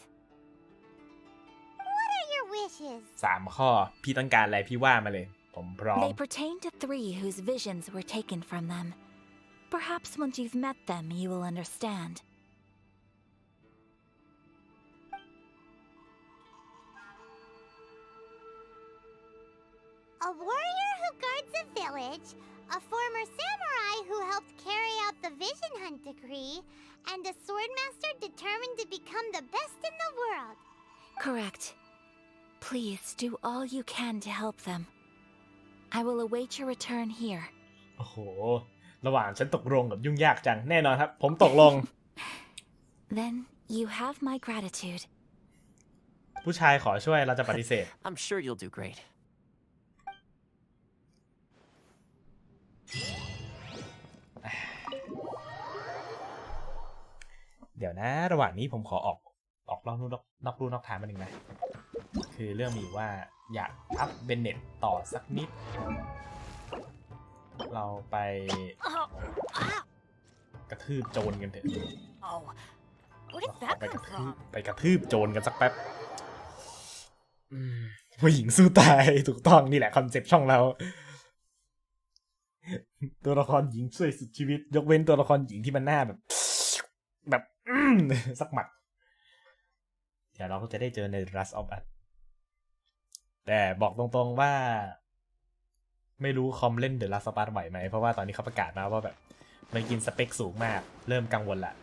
What are your wishes? 3 ข้อพี่ต้องการอะไรพี่ว่ามาเลยผมพร้อม They pertain to 3 whose visions were taken from them. Perhaps once you've met them, you will understand. A warrior who guards a village, a former samurai who helped carry out the Vision Hunt Decree, and a swordmaster determined to become the best in the world. Correct. Please do all you can to help them. I will await your return here. โอ้โหระหว่างฉันตกลงกับยุ่งยากจังแน่นอนครับผมตกลง Then you have my gratitude. ผู้ชายขอช่วยเราจะปฏิเสธ I'm sure you'll do great. เดี๋ยวนะระหว่างนี้ผมขอออกนอกลู่นอกทางมาหนึ่งนะคือเรื่องมีว่าอยากอัพเบนเน็ตต่อสักนิดเราไปกระทืบโจรกันเถอะ Where did that come from? ไปกระทืบโจรกันสักแป๊บผู้หญิงสู้ตายถูกต้องนี่แหละคอนเซ็ปต์ช่องเราตัวละครหญิงช่วยสุดชีวิตยกเว้นตัวละครหญิงที่มันหน้าแบบสักหมัดเดี๋ยวเราก็จะได้เจอใน Rust of Us แต่บอกตรงๆว่าไม่รู้คอมเล่น The Last of Us ไหวไหมเพราะว่าตอนนี้เขาประกาศมาว่าแบบมันกินสเปคสูงมากเริ่มกังวลละ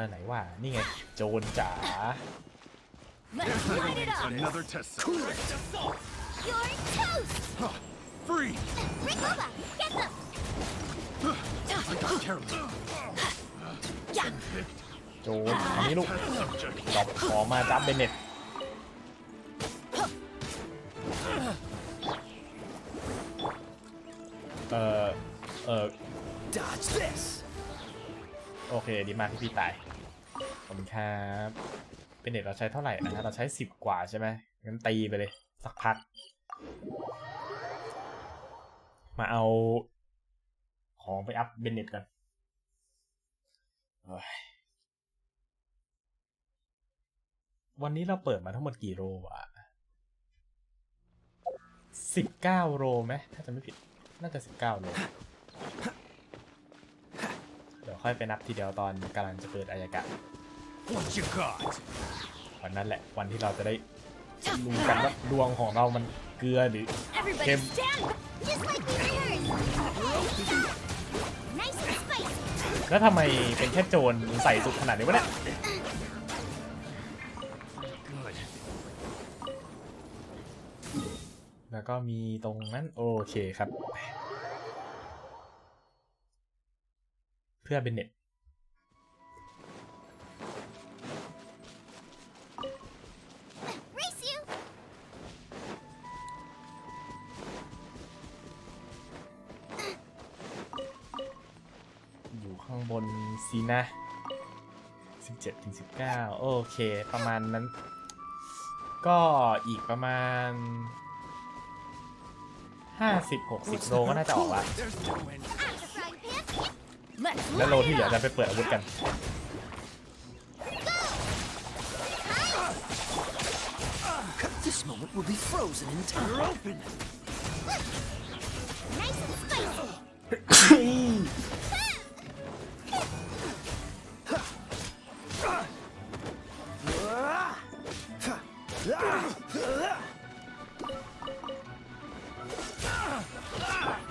ไหนว่านี่ไงโจรจ๋า Another test. You're toast! Free. Rikova, get them! I got careless. โจรอันนี้ลูกดอกขอมาจับเบนเน็ตDodge this. โอเคดีมากที่พี่ตายขอบคุณครับเบนเน็ตเราใช้เท่าไหร่นะเราใช้10 กว่าใช่ไหมงั้นตีไปเลยสักพักมาเอาของไปอัพเบนเน็ตกันวันนี้เราเปิดมาทั้งหมดกี่โรวะ19 โรไหมถ้าจะไม่ผิดน่าจะ19 โรเดี๋ยวค่อยไปนับทีเดียวตอนกำลังจะเปิดอายากะ What you got? วันนั้นแหละวันที่เราจะได้รู้กันว่าดวงของเรามันเกลือหรือ Everybody เค็ม stand! Just like we rehearsed! Nice and spicy! แล้วทำไมเป็นแค่โจรใส่สุดขนาดนี้วะเนี่ย Good. แล้วก็มีตรงนั้นโอเคครับเพื่อเบนเน็ต Race you! อยู่ข้างบนสินะ17 ถึง 19โอเคประมาณนั้น ก็อีกประมาณ50-60 โลก็น่าจะออกละ There's no end. Let's แล้วโล light ที่ it เหลือ up. จะไปเปิดอาวุธกัน This moment will be frozen in time. You're open. Nice and spicy.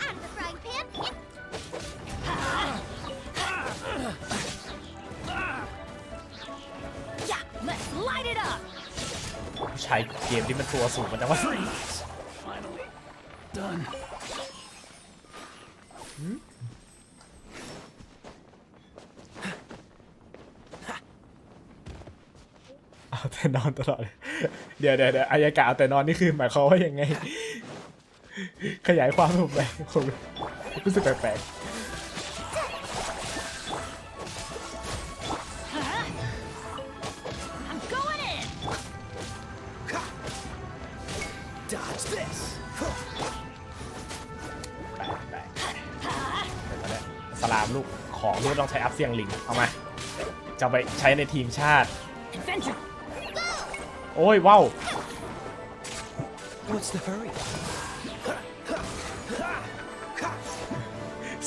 I'm the frying pan. Yeah, let's light it up. ใช้เกมที่มันตัวสูงมันจะว่า Finally done. เอาแต่นอนตลอดเลยเดี๋ยวอายากะเอาแต่นอนนี่คือหมายความว่ายังไง ขยายความผมไปผมรู้สึกแปลก I'm going in. Dodge this. แปลกสลามลูกของลูกต้องใช้อัพเสียงลิงเอามาจะไปใช้ในทีมชาติ Adventure. โอ้ยว้าว What's the hurry?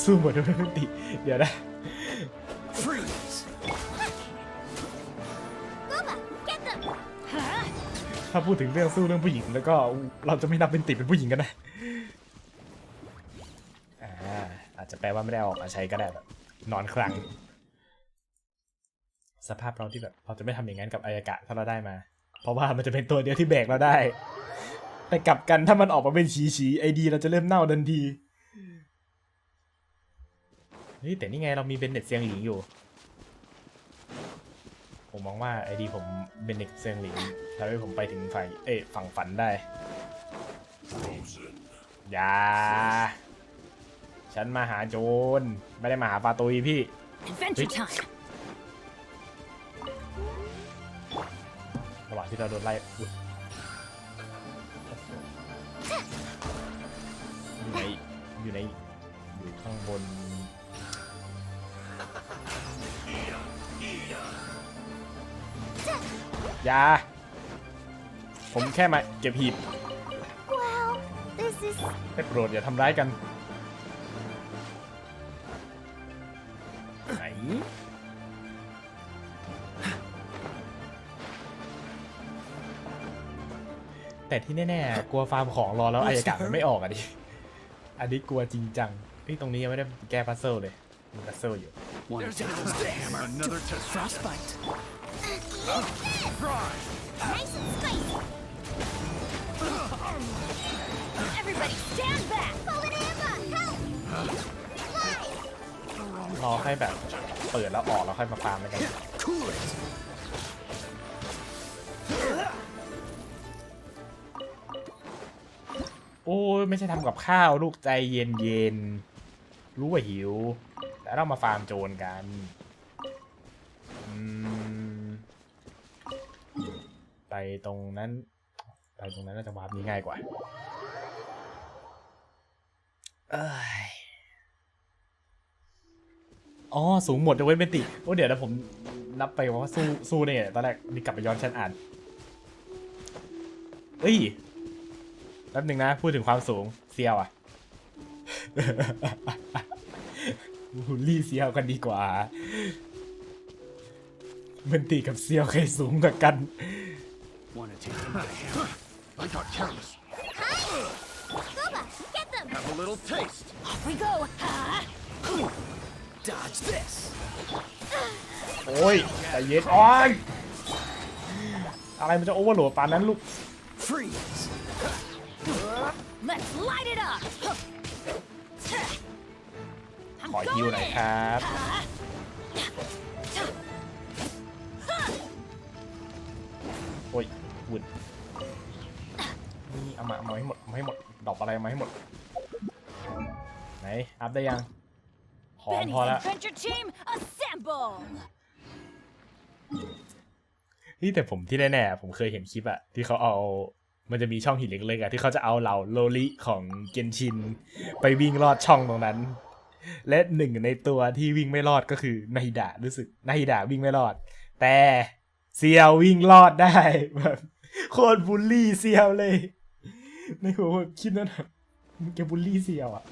สู้หมดด้วยไม่ติเดี๋ยวนะ Freeze. Booba, get them. ถ้าพูดถึงเรื่องสู้เรื่องผู้หญิงแล้วก็เราจะไม่นับเป็นติเป็นผู้หญิงกันนะอาจจะแปลว่าไม่ได้ออกมาใช้ก็ได้แบบนอนครั้งสภาพเราที่แบบเราจะไม่ทำอย่างนั้นกับอายากะถ้าเราได้มา เพราะว่ามันจะเป็นตัวเดียวที่แบกเราได้ แต่กลับกันถ้ามันออกมาเป็นฉีไอดีเราจะเริ่มเน่าทันทีเฮ้ยแต่นี่ไงเรามีเบนเน็ตเซียงหลิงอยู่ผมมองว่าไอดีผมเบนเน็ตเซียงหลิงทำให้ผมไปถึงฝั่งฝันได้อย่าฉันมาหาโจรไม่ได้มาหาปาตุยพี่ Adventure time. ระหว่างที่เราโดนไล่อุ๊ยอยู่ข้างบนยาผมแค่มาเก็บหีบ Well, this is ได้โปรดอย่าทำร้ายกันไหนแต่ที่แน่ๆกลัวฟาร์มของรอแล้วอายากะมันไม่ออกอ่ะดิอันนี้กลัวจริงจังตรงนี้ยังไม่ได้แก้พัซเซิลเลยมีพัซเซิลอยู่ Wanna There's take those damn another test. frostbite? nice and spicy. Everybody stand back. Pull it in, help. รอให้แบบเปิดแล้วออกแล้วค่อยมาฟาร์มแล้วกัน Cool it. โอ้ยไม่ใช่ทำกับข้าวลูกใจเย็นๆรู้ว่าหิวแล้วเรามาฟาร์มโจรกันไปตรงนั้นน่าจะวาร์ปนี้ง่ายกว่าอ๋อสูงหมดจะเว้นเป็นติโอ้เดี๋ยวนะผมนับไปว่าสู้เนี่ยตอนแรกนี่กลับไปย้อนชั้นอ่านเอ้ยแป๊บหนึ่งนะพูดถึงความสูงเซียวอ่ะ บูลลี่เซียวกันดีกว่ามันตีกับเซียวใครสูงกว่ากัน Wanna take them out of here? I got careless. Booba, get them. Have a little taste. Off we go. Dodge this. โอ้ยใจเย็นอ้อยอะไรมันจะโอเวอร์โหลดปานนั้นลูก Freeze. Let's light it up. ขอฮิวหน่อยครับ โอ้ยวุ่นนี่เอามาให้หมดดอกอะไรมาให้หมดไหนอัพได้ยังของพอ Benny's แล้ว Adventure Team, assemble. นี่แต่ผมที่แน่ๆผมเคยเห็นคลิปอะที่เขาเอามันจะมีช่องหินเล็กๆอะที่เขาจะเอาเหล่าโลลิของเกนชินไปวิ่งลอดช่องตรงนั้น และหนึ่งในตัวที่วิ่งไม่รอดก็คือนาฮิดะรู้สึกนาฮิดะวิ่งไม่รอด แต่เซียววิ่งรอดได้แบบโคตรบูลลี่เซียวเลยในหัวผมคิดนั่นแบบมึงแกบูลลี่เซียวอ่ะ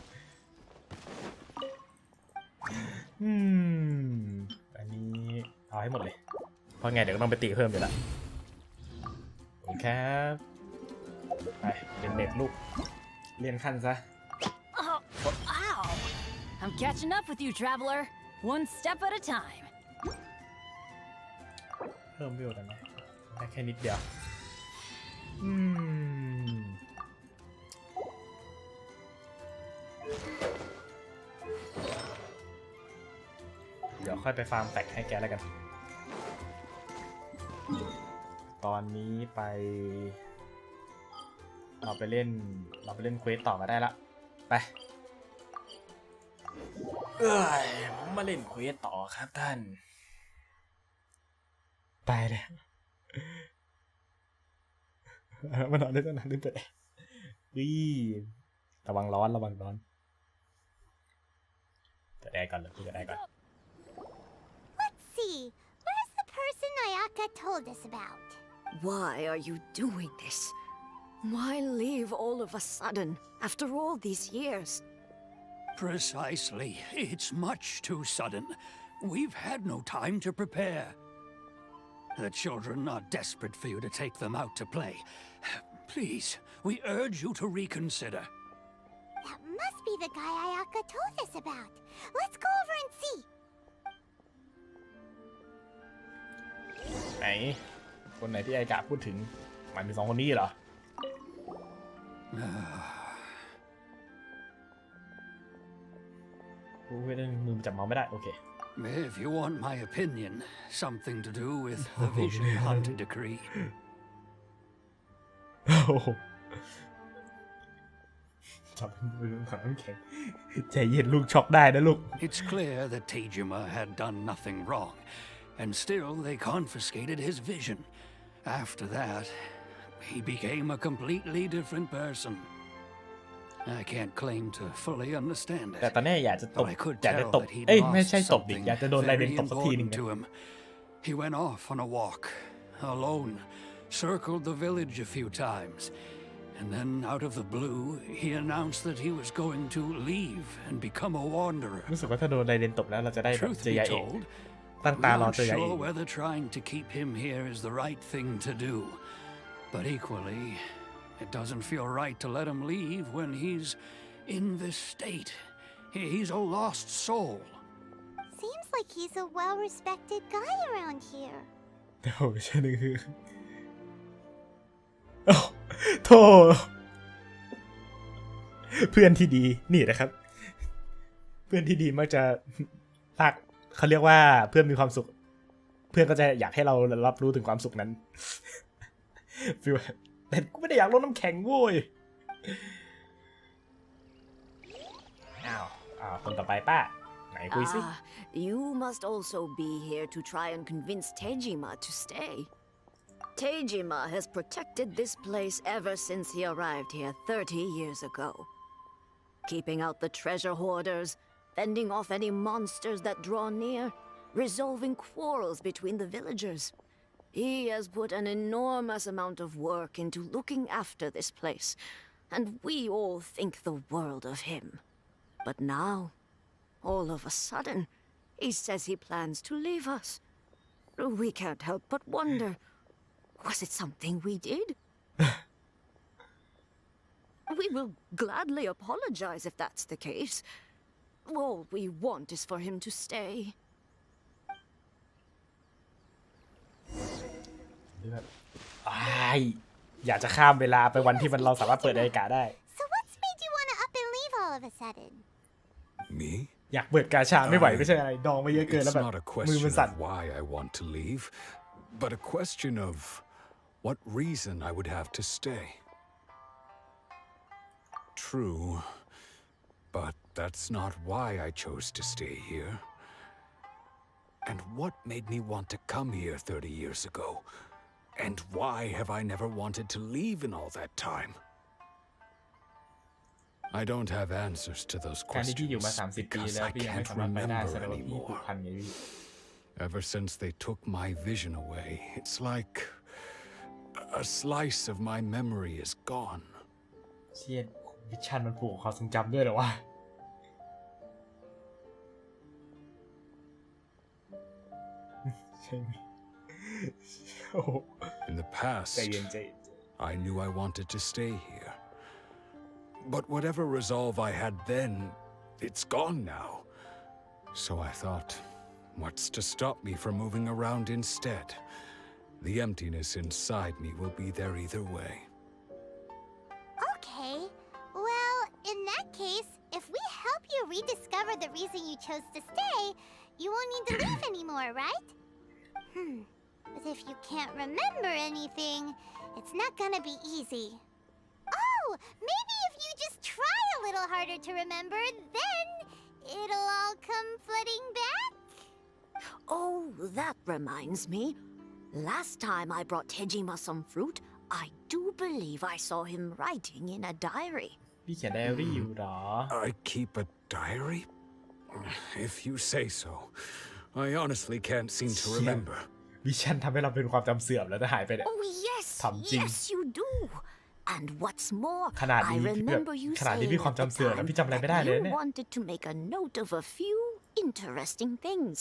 อันนี้เอาให้หมดเลยเพราะไงเดี๋ยวก็ต้องไปตีเพิ่มอยู่ละโอเคครับไปเรียนเน็ตลูกเรียนขั้นซะ Oh, ow! I'm catching up with you, traveler. One step at a time. เพิ่มวิวได้ไหมได้แค่นิดเดียวเดี๋ยวค่อยไปฟาร์มแตกให้แกแล้วกัน ตอนนี้ไปเราไปเล่นเควสต่อมาได้ละไปมาเล่นเควสต่อครับท่านไปเลยมานอนได้ตั้งนานลืมเปิดระวังร้อนเปิดแอร์ก่อนเลยเปิดแอร์ก่อน Let's see. Where's the person Ayaka told us about? Why are you doing this? Why leave all of a sudden after all these years? Precisely. It's much too sudden. We've had no time to prepare. The children are desperate for you to take them out to play. Please, we urge you to reconsider. That must be the guy Ayaka told us about. Let's go over and see. ไหนคนไหนที่ไอกะพูดถึงหมายถึง2 คนนี้เหรอกูไม่ได้มือจับเมาส์ไม่ได้โอเค If you want my opinion, something to do with the Vision Hunt decree. จับมือของน้ำแข็งใจเย็นลูกช็อกได้นะลูก It's clear that Tejima had done nothing wrong, and still they confiscated his vision. After that, he became a completely different person. I can't claim to fully understand แต่ it, ตอนนี้อยากจะตบ but I could อยากจะ tell ตบ that he'd ไม่ใช่ lost ตบดิ something อยากจะโดนไรเดน very ตบสักทีหนึ่ง important to him. He went off on a walk, alone, circled the village a few times, and then out of the blue, he announced that he was going to leave and become a wanderer. รู้สึกว่าถ้าโดนไรเดนตบแล้วเราจะได้แบบ Truth เจอ be ยาเอก told, ตั้ง we ตารอ aren't เจอยาเอก sure whether trying to keep him here is the right thing to do. But equally, it doesn't feel right to let him leave when he's in this state. He's a lost soul. Seems like he's a well-respected guy around here. แต่ผมไม่ใช่นึงคือโธ่เพื่อนที่ดีนี่นะครับเพื่อนที่ดีมักจะรักเขาเรียกว่าเพื่อนมีความสุขเพื่อนก็จะอยากให้เรารับรู้ถึงความสุขนั้นฟีลแต่กูไม่ได้อยากลดน้ำแข็งโว้ยอ้าวคนต่อไปป้าไหนคุยสิ You must also be here to try and convince Tejima to stay. Tejima has protected this place ever since he arrived here 30 years ago. Keeping out the treasure hoarders, fending off any monsters that draw near, resolving quarrels between the villagers. He has put an enormous amount of work into looking after this place, and we all think the world of him. But now, all of a sudden, he says he plans to leave us. We can't help but wonder, was it something we did? We will gladly apologize if that's the case. All we want is for him to stay. อยากจะข้ามเวลาไปวันที่เราสามารถเปิดนาฬิกาได้ So what's made you want to up and leave all of a sudden? Me? อยากเปิดกาชาไม่ไหวไม่ใช่อะไรดองไปเยอะเกินแล้ว It's แบบ not a มือมัน question สั่น of why I want to leave, but a question of what reason I would have to stay. True, but that's not why I chose to stay here. And what made me want to come here 30 years ago? And why have I never wanted to leave in all that time? I don't have answers to those การที่พี่อยู่มา questions 30 ปี because แล้ว I พี่ยังไม่ can't สามารถไปได้ remember แสดงว่าพี่ผูก anymore. พันไงพี่ Ever since they took my vision away, it's like a slice of my memory is gone. เชี่ยวิชั่นมันผูกความทรงจำด้วยเหรอวะใช่ไหมโอ้โห In the past, ใจเย็นใจ I knew I wanted to stay here. But whatever resolve I had then, it's gone now. So I thought, what's to stop me from moving around instead? The emptiness inside me will be there either way. Okay. Well, in that case, if we help you rediscover the reason you chose to stay, you won't need to leave anymore, right? But if you can't remember anything, it's not gonna be easy. Oh, maybe if you just try a little harder to remember, then it'll all come flooding back? Oh, that reminds me. Last time I brought Tejima some fruit, I do believe I saw him writing in a diary. พี่เขียนไดอารี่อยู่เหรอ I keep a diary? If you say so. I honestly can't seem to remember. วิชั่นทำให้เราเป็นความจำเสื่อมแล้วถ้าหายไปเนี่ย Oh, yes, ถามจริง yes, you do. And what's more, ขนาด I นี้พี่แบบ remember you ขนาดนี้ saying พี่ความ at the จำเสื่อมแล้ว time พี่จำอะไรไม่ได้ that เลย you เนี่ย wanted to make a note of a few interesting things.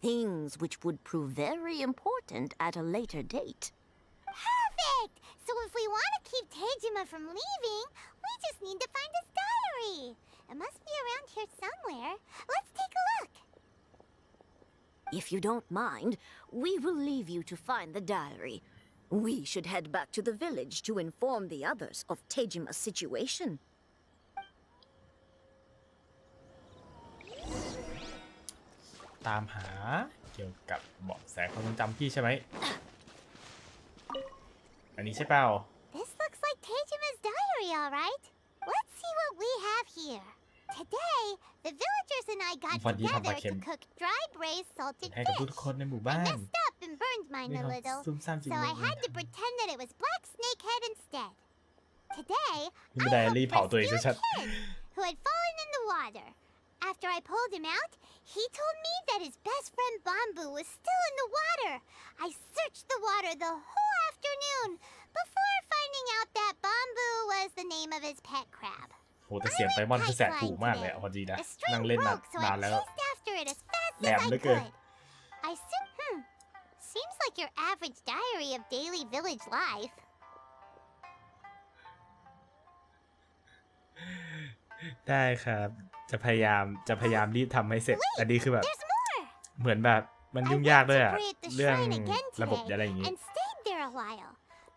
Things which would prove very important at a later date. Perfect! So if we want to keep Tejima from leaving, we just need to find his diary. It must be around here somewhere. Let's take a look. If you don't mind, we will leave you to find the diary. We should head back to the village to inform the others of Tejima's situation. ตามหาเกี่ยวกับเบาะแสความทรงจำพี่ใช่ไหม อันนี้ใช่เปล่า This looks like Tejima's diary, all right. Let's see what we have here. Today, the villagers and I got What do you have, together to Kim? cook dry braised salted ให้กับทุก fish. คนในหมู่ I บ้าน messed up and burned mine นี่ a เขา little, ซุ่มซ่ามจริง so เล I ย had to pretend that it was Black Snakehead instead. Today, นี่ I ไม่ได้รีบ helped เผาตัวเอง rescue ชัด a kid who had fallen in the water. After I pulled him out, he told me that his best friend Bamboo was still in the water. I searched the water the whole afternoon before finding out that Bamboo was the name of his pet crab. โหแต่เสียงไตมอนคือแสบหูมากเลยเอาพอดีนะ The นั่ง string เล่นมา broke, so นาน I แล้ว chased after it as fast as Damn, I look could. at- Seems like your average diary of daily village life. ได้ครับ จะพยายามรีบทำให้เสร็จ อันนี้คือแบบ There's more. เหมือนแบบมัน I ยุ่งยาก went ด้วย to อะ pray at the เรื่อง shrine again ระบบ today อะไรอย่างงี้ and stayed there a while.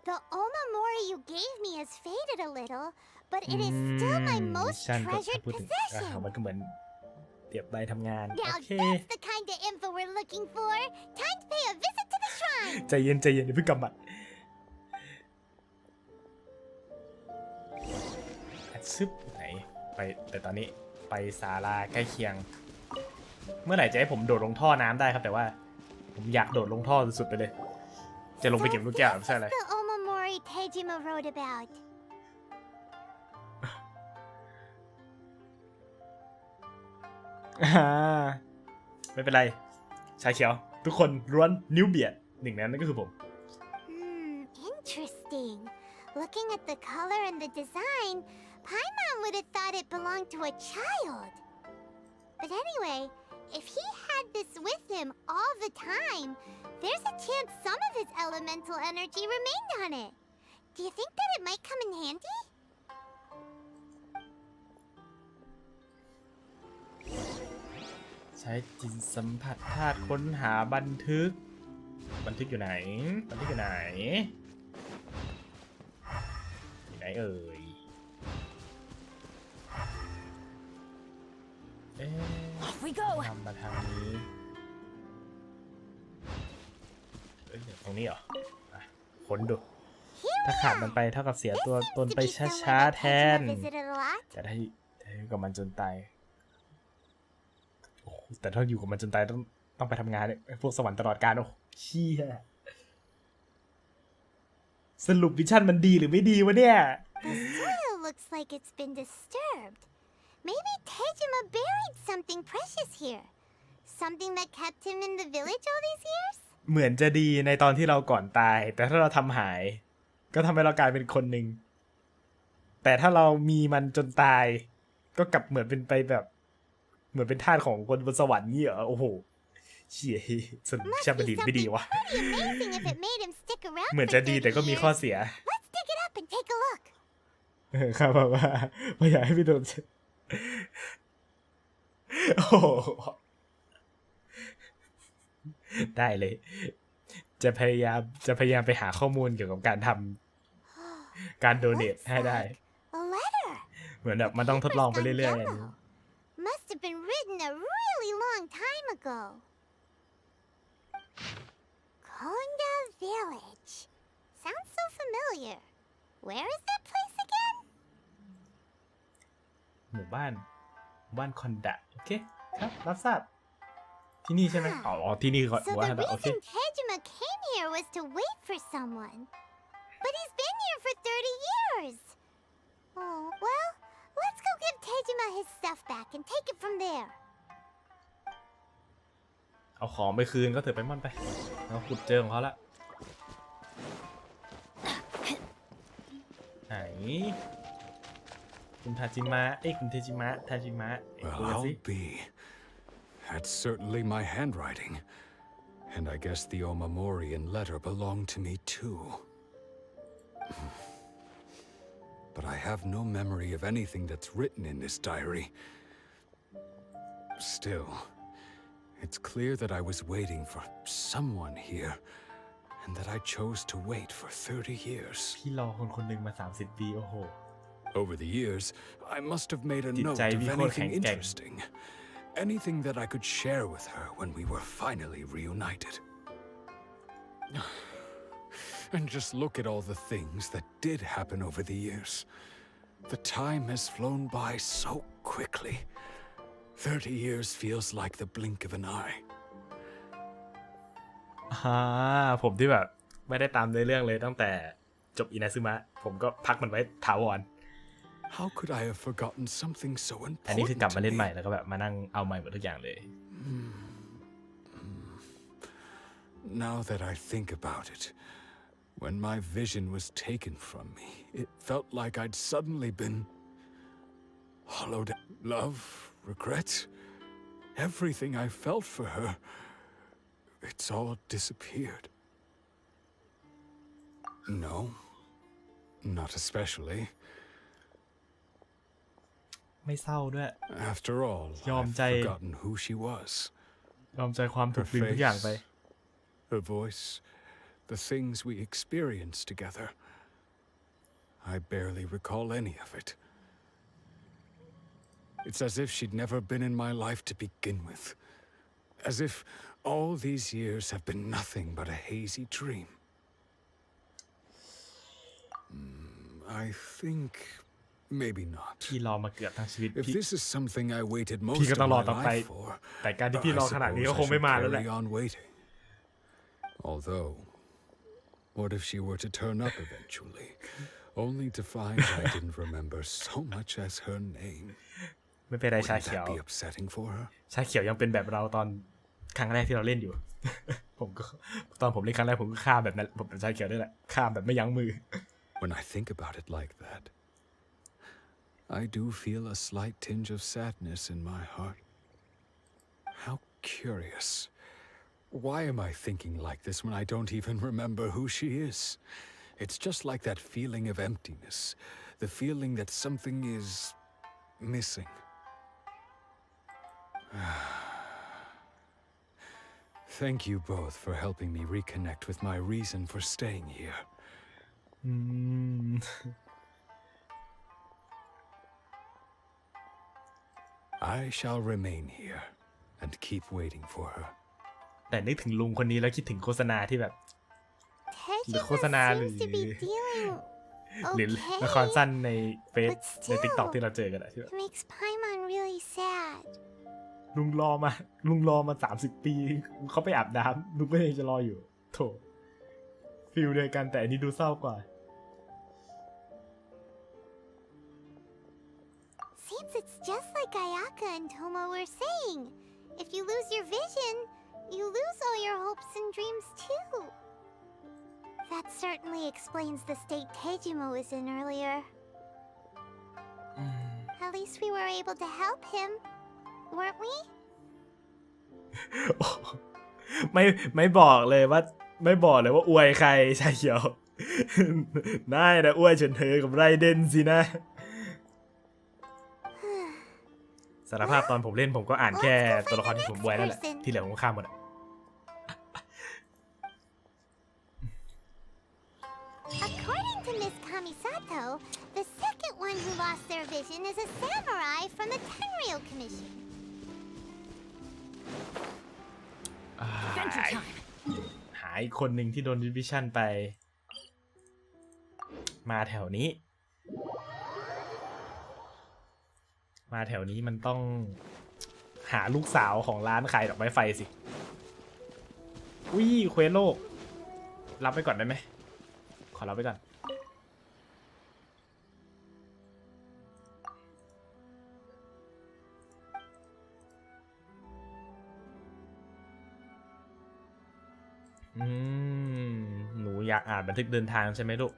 The omamori you gave me has faded a little, but it is still my วิ most ชั่นก็ treasured พูดถึง possession. มันก็เหมือนเตรียมใบทำงาน โอ Now เค that's the kind of info we're looking for. Time to pay a visit to the shrine. ใจเย็นอย่าเพิ่งกำบัดซึบไหนไปแต่ตอนนี้ไปศาลาใกล้เคียง เมื่อไหร่จะให้ผมโดดลงท่อน้ำได้ครับ แต่ว่าผมอยากโดดลงท่อสุดๆไปเลย จะลงไปเก็บลูกแก้วไม่ใช่อะไร The omamori Tejima wrote about. ไม่เป็นไร ชายเขียว ทุกคนล้วนนิ้วเบียดหนึ่งในนั้นก็คือผม Interesting. Looking at the color and the design, Paimon would have thought it belonged to a child. But anyway, if he had this with him all the time, there's a chance some of his elemental energy remained on it. Do you think that it might come in handy? ใช้จิตสัมผัสธาตุค้นหาบันทึกอยู่ไหนอยู่ไหนเอ่ยOff we go. ทำมาทางนี้ตรงนี้เหรอค้นดู ถ้าขาดมันไปเท่ากับเสีย This ตัว seems ตน to ไป be somewhere ช้า that ๆแทน Tejima visited a lot. จะได้กับมันจนตายโอ้แต่ถ้าอยู่กับมันจนตายต้องไปทำงานเนี่ยพวกสวรรค์ตลอดกาลโอ้เชี่ย สรุปวิชั่นมันดีหรือไม่ดีวะเนี่ย The soil looks like it's been disturbed. Maybe Tejima buried something precious here. Something that kept him in the village all these years? เหมือนจะดีในตอนที่เราก่อนตาย แต่ถ้าเราทำหาย ก็ทำให้เรากลายเป็นคนหนึ่งแต่ถ้าเรามีมันจนตาย ก็กลับเหมือนเป็นไปแบบ เหมือนเป็นทาสของคนบนสวรรค์นี่เหรอโอ้โหเชี่ยสนุกช่างมันดีไม่ดีวะ Amazing if it made him stick around เหมือน for จะดี 30 แต่ก็มีข้อ years. เสีย Let's dig it up and take a look. ครับว่าไม่อยากให้พี่โดนโอ้โหได้เลย จะพยายามไปหาข้อมูลเกี่ยวกับการทำการโดเนท Looks ให้ได้ like a letter. เหมือนแบบมันต้องทดลองไป Paper's เรื่อย gone yellow. Must have been written a really long time ago. Konda Village. Sounds so familiar. Where is that place again? ๆหมู่บ้านคอนดะโอเคครับรับทราบที่นี่ใช่ไหมอ๋อที่นี่ห So มู่บ้าน the คอนดะโอเค reason Tejima came here was to wait for someone. But he's been here for 30 years. Oh, well, let's go give Tejima his stuff back and take it from there. เอาของไปคืนก็เถอะไปม่อนไปเราขุดเจอของเขาละไหนคุณทาจิมะคุณเทจิมะทาจิมะ Well, I'll be. That's certainly my handwriting. And I guess the Omamorian letter belonged to me too. But I have no memory of anything that's written in this diary. Still, it's clear that I was waiting for someone here, and that I chose to wait for 30 years. พี่รอคนหนึ่งมา30 ปีโอ้โห Over the years, I must have made a จิต note ใจ of พี่โคตรแข็ anything งแกร่ง interesting. Anything that I could share with her when we were finally reunited. And just look at all the things that did happen over the years. The time has flown by so quickly. 30 years feels like the blink of an eye. ผมที่แบบไม่ได้ตามเรื่องเลยตั้งแต่จบอินาซึมะผมก็พักมันไว้ถาวร How could I have forgotten something so อันนี้คือกลับ important มา to เล่นใหม่ me? แล้วก็แบบมานั่งเอาใหม่หมดทุกอย่างเลย Now that I think about it, when my vision was taken from me, it felt like I'd suddenly been hollowed out. Love, regret, everything I felt for her, it's all disappeared. No, not especially. ไม่เศร้าด้วย After all, ยอม I've ใจ forgotten who she was. ยอมใจความถูกดึงทุกอย่างไป Her voice, the things we experienced together. I barely recall any of it. It's as if she'd never been in my life to begin with. As if all these years have been nothing but a hazy dream. I think maybe not. พี่รอมาเกือบทั้งชีวิต If พี่ this is something I waited พี่ most ก็ of ต้องรอ my ต่อไป life for, แต่การที่พี่รอขนาดนี้ก็ I คงไม่ suppose มา I แล้ว should แหละ carry on waiting. Although, what if she were to turn up eventually, only to find I didn't remember so much as her name? ไม่เป็นไรชา Wouldn't เขียว that be upsetting for her? ชาเขียวยังเป็นแบบเราตอนครั้งแรกที่เราเล่นอยู่ ผมก็ตอนผมเล่นครั้งแรกผมก็ฆ่าแบบนั้นผมเป็นชาเขียวด้วยแหละฆ่าแบบไม่ยั้งมือ When I think about it like that, I do feel a slight tinge of sadness in my heart. How curious. Why am I thinking like this when I don't even remember who she is? It's just like that feeling of emptiness, the feeling that something is missing. Thank you both for helping me reconnect with my reason for staying here. อืม I shall remain here and keep waiting for her. แต่นึกถึงลุงคนนี้แล้วคิดถึงโฆษณาที่แบบ หรือโฆษณา Tejima หรือ seems to be dealing หรือ okay. ละครสั้นในเฟซ But ในติ๊กต็อก still, ที่เราเจอกันอะที่แบบ It makes Paimon really sad. ลุงรอมา30 ปีเขาไปอาบน้ำลุงก็ยังจะรออยู่โถฟิลเดียวกันแต่อันนี้ดูเศร้ากว่า seems it's just like Ayaka and Toma were saying. If you lose your vision, you lose all your hopes and dreams too. That certainly explains the state Tejima was in earlier. At least we were able to help him, weren't we? ไม่บอกเลยว่าอวยใครชายเขียว น่านะอวยเฉินเธอกับไรเดนสินะ สารภาพตอนผมเล่นผมก็อ่านแค่ตัวละครที่ผมอวยนั่นแหละที่เหลือผมข้ามหมด According to Miss Kamisato, the second one who lost their vision is a samurai from the Tenryou Commission. หาอีกคนหนึ่งที่โดนดิวิชั่นไปมาแถวนี้มันต้องหาลูกสาวของร้านขายดอกไม้ไฟสิอุ้ยเควสโลกรับไปก่อนได้ไหมขอรับไปก่อนหนูอยากอ่านบันทึกเดินทางใช่ไหมลูก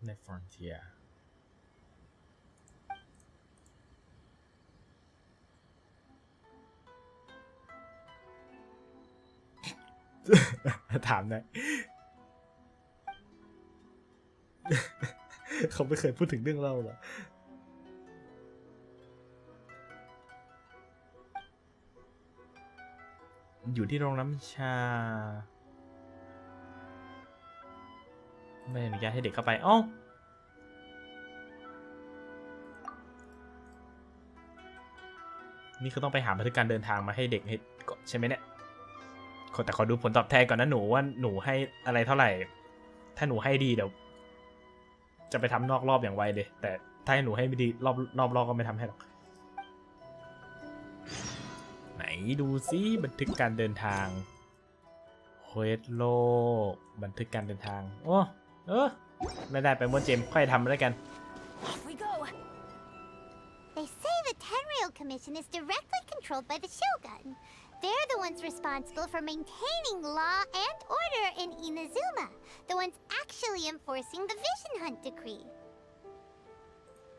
ในฟรอนเทียร์ถามหน่อย เขาไม่เคยพูดถึงเรื่องเล่าหรออยู่ที่โรงน้ำชาไม่อนุญาตให้เด็กเข้าไปอ้าวนี่คือต้องไปหาบันทึกการเดินทางมาให้เด็กให้ใช่ไหมเนี่ยแต่ขอดูผลตอบแทนก่อนนะหนูว่าหนูให้อะไรเท่าไหร่ถ้าหนูให้ดีเดี๋ยวจะไปทำนอกรอบอย่างไวเลยแต่ถ้าให้หนูให้ไม่ดีนอกรอบก็ไม่ทำให้หรอกไหนดูซิบันทึกการเดินทางเควสโลกบันทึกการเดินทางโอ้ไม่ได้ไปมดเจมค่อยทำด้วยกัน Off we go. They say the Tenryou Commission is directly controlled by the Shogun. They're the ones responsible for maintaining law and order in Inazuma, the ones actually enforcing the Vision Hunt Decree.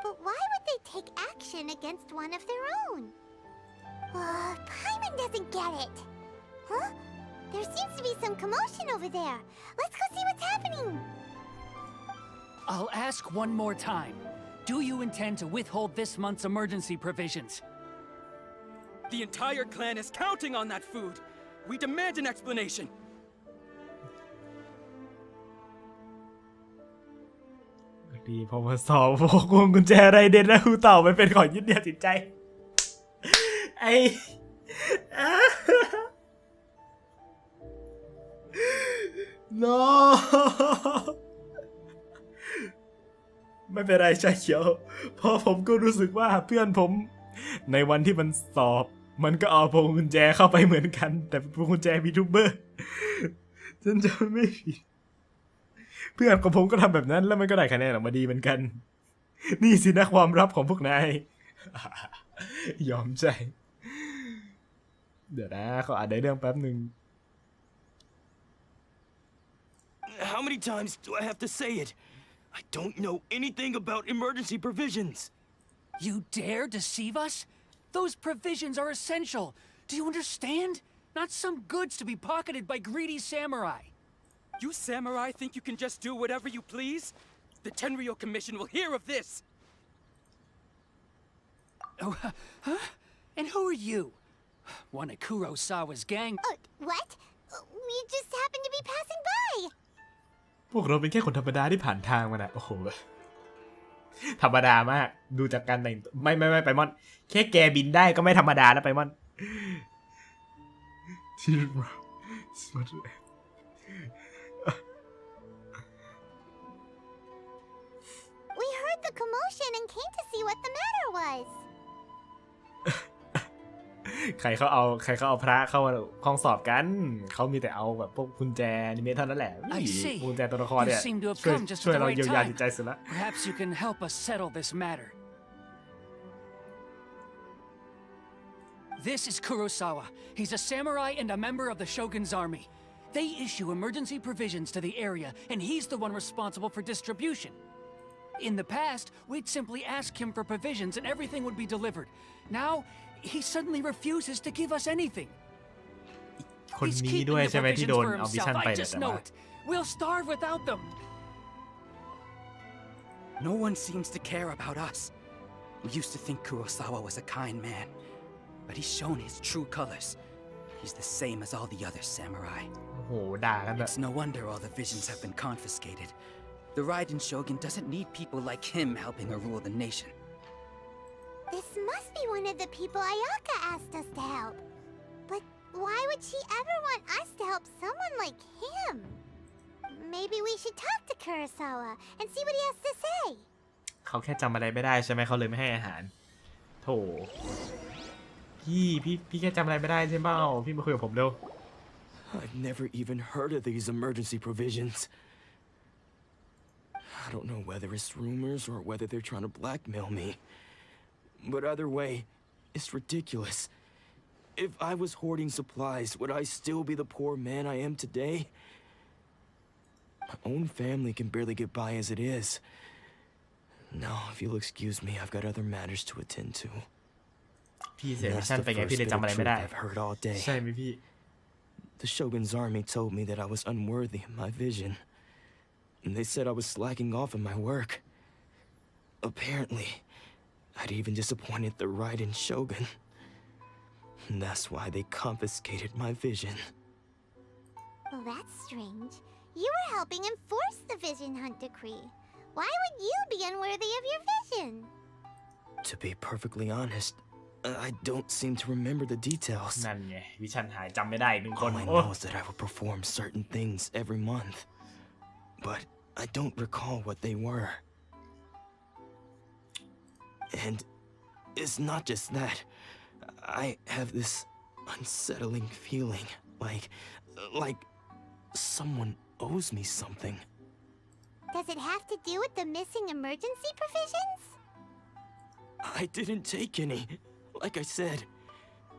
But why would they take action against one of their own? Paimon doesn't get it. Huh? There seems to be some commotion over there. Let's go see what's happening. I'll ask one more time. Do you intend to withhold this month's emergency provisions? The entire clan is counting on that food. We demand an explanation. ดีพอมาสอบพวกวงกุญแจไรเด่นแล้วเต่าไปเป็นของยึดเหนี่ยวจิตใจไอ้no ไม่เป็นไรชาเขียวเพราะผมก็รู้สึกว่าเพื่อนผมในวันที่มันสอบมันก็เอาพวงกุญแจเข้าไปเหมือนกันแต่เป็นพวงกุญแจวีทูเบอร์ฉันจะไม่ผิดเพื่อนของผมก็ทำแบบนั้นแล้วมันก็ได้คะแนนออกมาดีเหมือนกันนี่สินะความลับของพวกนายยอมใจเดี๋ยวนะเขาอ่านได้เรื่องแป๊บหนึ่ง How many times do I have to say it? I don't know anything about emergency provisions. You dare deceive us? Those provisions are essential. Do you understand? Not some goods to be pocketed by greedy samurai. You samurai think you can just do whatever you please? The Tenryou Commission will hear of this. Oh, huh? And who are you? One of Kurosawa's gang. What? We just happened to be passing by. พวกเราเป็นแค่คนธรรมดาที่ผ่านทางมาน่ะโอ้โหธรรมดามากดูจากการแต่งไม่ไปมอนแค่แกบินได้ก็ไม่ธรรมดาแล้วไปมอน We heard the commotion and came to see what the matter was. ใครเขาเอาพระเข้ามาห้องสอบกันเขามีแต่เอาแบบพวกกุญแจอนิเมะเท่านั้นแหละกุญแจตัวละครเนี่ยช่วยเราเยียวยาจิตใจสุดละ Perhaps you can help us settle this matter. This is Kurosawa. He's a samurai and a member of the Shogun's army. They issue emergency provisions to the area, and he's the one responsible for distribution. In the past, we'd simply ask him for provisions and everything would be delivered. Now, he suddenly refuses to give us anything. คน He's นี้ keeping ด้วย the ใช่ไหมที่โดน provisions for เอาวิชั่น himself. ไป I เนี่ย just แต่ know ว่า it. We'll starve without them. No one seems to care about us. We used to think Kurosawa was a kind man, but he's shown his true colors. He's the same as all the other samurai. โอ้โหด่ากันแบบ It's no wonder all the visions have been confiscated. The Raiden Shogun doesn't need people like him helping her rule the nation. This must be one of the people Ayaka asked us to help. But why would she ever want us to help someone like him? Maybe we should talk to Kurosawa and see what he has to say. เขาแค่จำอะไรไม่ได้ใช่ไหมเขาเลยไม่ให้อาหารโถพี่แค่จำอะไรไม่ได้ใช่เปล่าพี่มาคุยกับผมเร็ว I've never even heard of these emergency provisions. I don't know whether it's rumors or whether they're trying to blackmail me. But either way, it's ridiculous. If I was hoarding supplies, would I still be the poor man I am today? My own family can barely get by as it is. Now, if you'll excuse me, I've got other matters to attend to. พี่เสียวิ That's ชั่น the ไปไง first พี่เลย bit จำ of อะไรไม่ได้ truth I've heard all day. ใช่ไหมพี่ The Shogun's army told me that I was unworthy of my vision. And they said I was slacking off in my work. Apparently, I'd even disappointed the Raiden Shogun. And that's why they confiscated my vision. Well, that's strange. You were helping enforce the Vision Hunt Decree. Why would you be unworthy of your vision? To be perfectly honest, I don't seem to remember the details. นั่นไงวิชั่นหายจำไม่ได้อีกหนึ่งคน All I โอ้ know is that I will perform certain things every month. But I don't recall what they were. And it's not just that. I have this unsettling feeling, like someone owes me something. Does it have to do with the missing emergency provisions? I didn't take any. Like I said,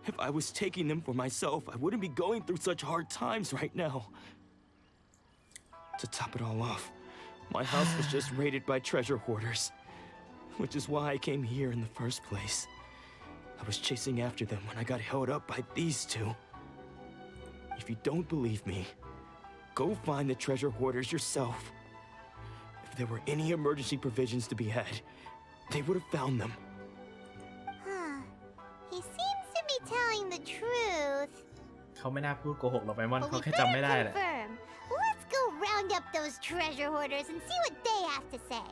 if I was taking them for myself, I wouldn't be going through such hard times right now. To top it all off, my house was just raided by treasure hoarders, which is why I came here in the first place. I was chasing after them when I got held up by these two. If you don't believe me, go find the treasure hoarders yourself. If there were any emergency provisions to be had, they would have found them. Huh. He seems to be telling the truth. เขาไม่น่าพูดโกหกหรอกไปมอน But เขา we แค่จำไม่ better ได้แหละ confirm. Let's go round up those treasure hoarders and see what they have to say.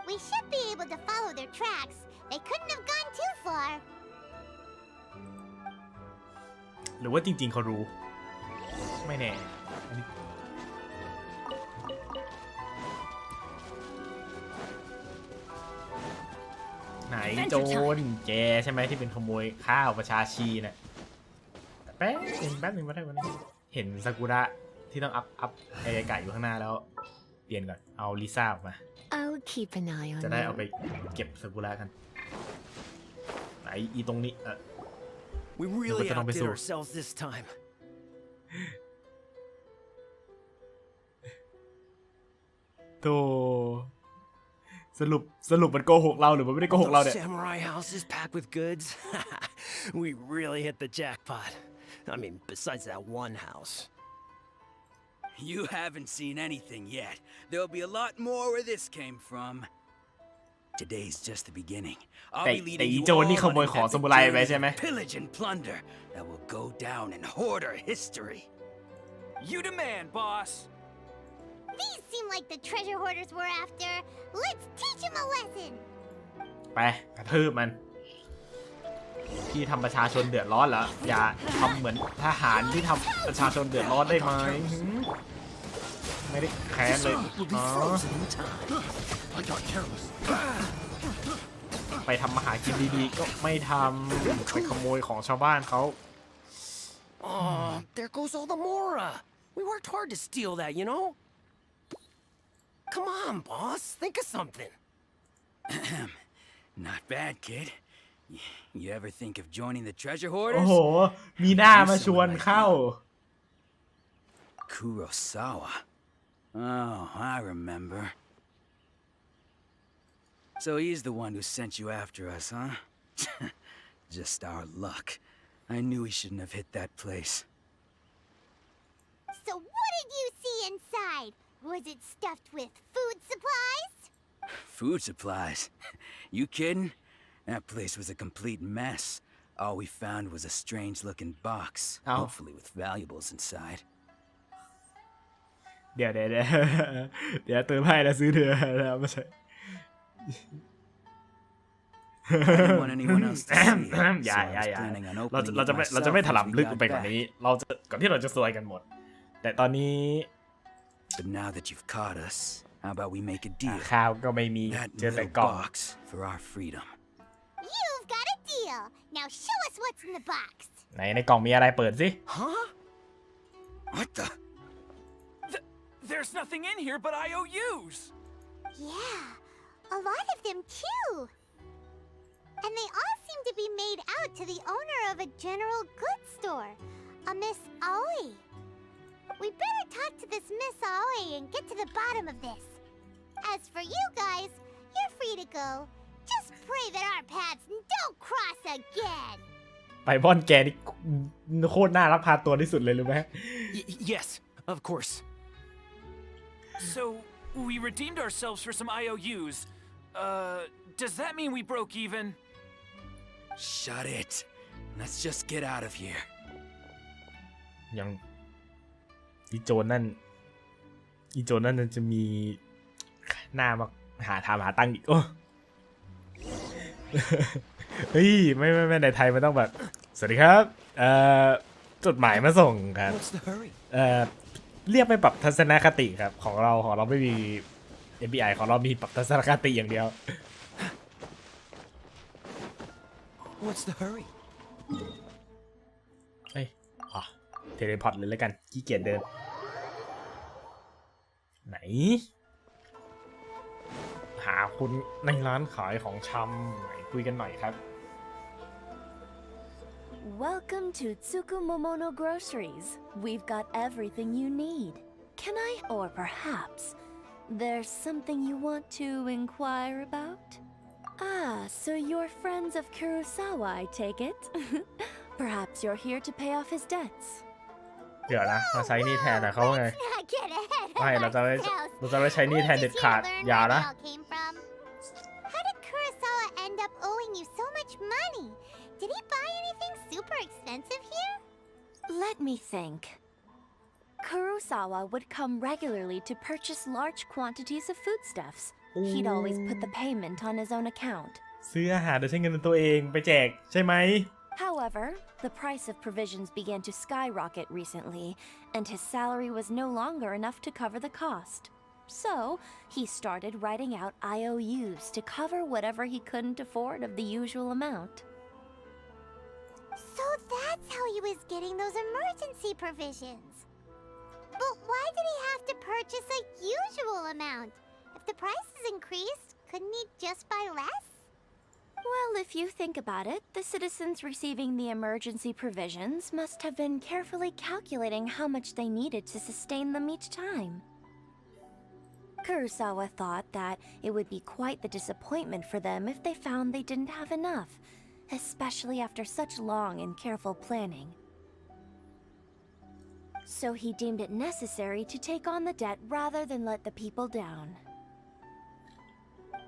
We should be able to follow their tracks. They couldn't have gone too far. หรือว่าจริงๆเขารู้ไม่แน่อันนี้ไหนโจรแกใช่ไหมที่เป็นขโมยข้าวประชาชีน่ะแป๊บนึงมาได้วันนี้เห็นซากุระที่ต้องอัพไอกะอยู่ข้างหน้าแล้วเปลี่ยนก่อนเอาลิซ่าออกมา I'll keep an eye on จะได้ you. เอาไปเก็บซากุระกันไหนอีตรงนี้We really outdid ourselves this time. โธ่สรุปมันโกหกเราหรือมันไม่ได้โกหกเราเนี่ย Samurai houses packed with goods. We really hit the jackpot. I mean, besides that one house. You haven't seen anything yet. There'll be a lot more where this came from. Today's just the beginning. I'll be leading you all on an epic pillage and plunder that will go down in hoarder history. You demand, boss. These seem like the treasure hoarders we're after. Let's teach them a lesson. ไปกระทืบมันพี่ทำประชาชนเดือดร้อนเหรออย่าทำเหมือนทหารที่ทำประชาชนเดือดร้อนได้ไหมไม่ได้แค้นเลยอ๋อ ไปทำมาหากินดีๆก็ไม่ทำไปขโมยของชาวบ้านเขา Oh, there goes all the Mora. We worked hard to steal that, you know? Come on, boss. Think of something. Not bad, kid. You ever think of joining the treasure โอ้ hoarders? โหมีหน้ามาชวนเข้า Kurosawa. Oh, I remember. So he's the one who sent you after us, huh? Just our luck. I knew he shouldn't have hit that place. So what did you see inside? Was it stuffed with food supplies? Food supplies? You kidding? That place was a complete mess. All we found was a strange-looking box, hopefully with valuables inside. เดี๋ยวเติมให้แล้วซื้อเถื่อแล้วไม่ใช่ I didn't want anyone else to see it, อย่า so I was planning on เรา opening จะ it เราจะไม่ myself ถ once ลำ we ลึก got ไปกว่า back. นี้ก่อนที่เราจะซวยกันหมด แต่ตอนนี้ But now that you've caught us, how about we make a deal? ข้าวก็ไม่มี That เจอแต่ little กล่อง box for our freedom. You've got a deal. Now show us what's in the box. ในกล่องมีอะไรเปิดสิ Huh? What the? There's nothing in here but IOUs! Yeah, a lot of them too. And they all seem to be made out to the owner of a general goods store, a Miss Aoi. We better talk to this Miss Aoi and get to the bottom of this. As for you guys, you're free to go. Just pray that our paths don't cross again. ไปบอนแกนี่โคตรน่ารักพาตัวที่สุดเลยรู้ไหม Yes, of course. So, we redeemed ourselves for some IOUs. Does that mean we broke even? Shut it. Let's just get out of here. ยังอีโจนนั่นจะมีหน้ามาหาตังค์อีกโอ้ เฮ้ยไม่ในไทยมันต้องแบบสวัสดีครับจดหมายมาส่งครับ What's the hurry? เรียกไปปรับทัศนคติครับของเราไม่มี FBI ของเรามีปรับทัศนคติอย่างเดียว What's the hurry? เอ้ยเทเลพอร์ตเลยแล้วกันขี้เกียจเดินไหนหาคุณในร้านขายของชำไหนคุยกันหน่อยครับ Welcome to Tsukumomono Groceries. We've got everything you need. Can I, or perhaps, there's something you want to inquire about? Ah, so you're friends of Kurosawa, I take it? Perhaps you're here to pay off his debts. เดี๋ยวนะมาใช้หนี่แทนนะเขาไง Let's not get ahead of ไม่เราจะไม่ ourselves. ใช้หนี่แทนเด็ดขาด Where did you อย่า learn นะ where it all came from? How did Kurosawa end up owing you so much money? Did he buy anything super expensive here? Let me think. Kurosawa would come regularly to purchase large quantities of foodstuffs. He'd always put the payment on his own account. ซื้ออาหารโดยใช้เงินตัวเองไปแจกใช่ไหม However, the price of provisions began to skyrocket recently, and his salary was no longer enough to cover the cost. So, he started writing out IOUs to cover whatever he couldn't afford of the usual amount. So that's how he was getting those emergency provisions. But why did he have to purchase a usual amount? If the prices increased, couldn't he just buy less? Well, if you think about it, the citizens receiving the emergency provisions must have been carefully calculating how much they needed to sustain them each time. Kurosawa thought that it would be quite the disappointment for them if they found they didn't have enough, especially after such long and careful planning. So he deemed it necessary to take on the debt rather than let the people down.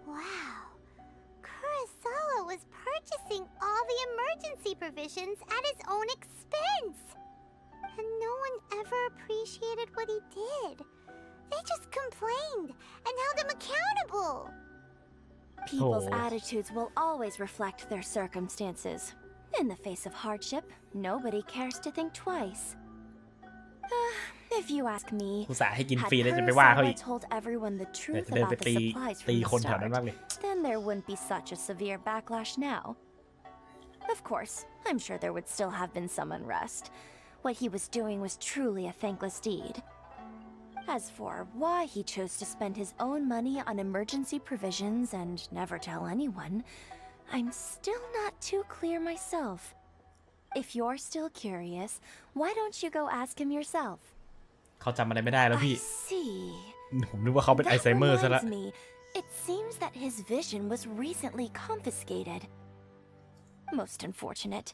Wow. Kurosawa was purchasing all the emergency provisions at his own expense. And no one ever appreciated what he did. They just complained and held him accountable. People's attitudes will always reflect their circumstances. In the face of hardship, nobody cares to think twice. If you ask me, อุตส่าห์ให้กิน had ฟรีแล้วจะไปว่าเขาอี Kurosawa ก told everyone the เดี๋ยว truth จะเดินไป about the ตี supplies ตี from คน the แถวนั้น start, บ้างเลย then there wouldn't be such a severe backlash now. Of course, I'm sure there would still have been some unrest. What he was doing was truly a thankless deed. As for why he chose to spend his own money on emergency provisions and never tell anyone, I'm still not too clear myself. If you're still curious, why don't you go ask him yourself? เขาจำอะไรไม่ได้แล้ว I พี่ see. ผมนึกว่าเขาเป็นไอ That ไซเมอร์ซะละ reminds me, it seems that his vision was recently confiscated. Most unfortunate.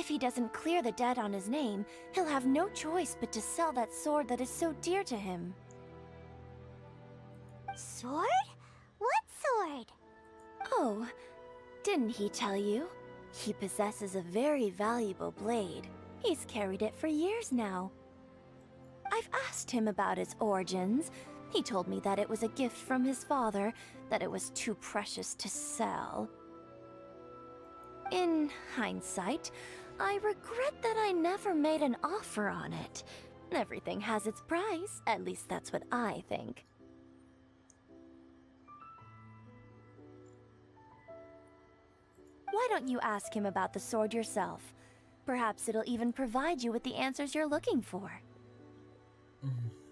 If he doesn't clear the debt on his name, he'll have no choice but to sell that sword that is so dear to him. Sword? What sword? Oh, didn't he tell you? He possesses a very valuable blade. He's carried it for years now. I've asked him about its origins. He told me that it was a gift from his father, that it was too precious to sell. In hindsight, I regret that I never made an offer on it. Everything has its price, at least that's what I think. Why don't you ask him about the sword yourself? Perhaps it'll even provide you with the answers you're looking for.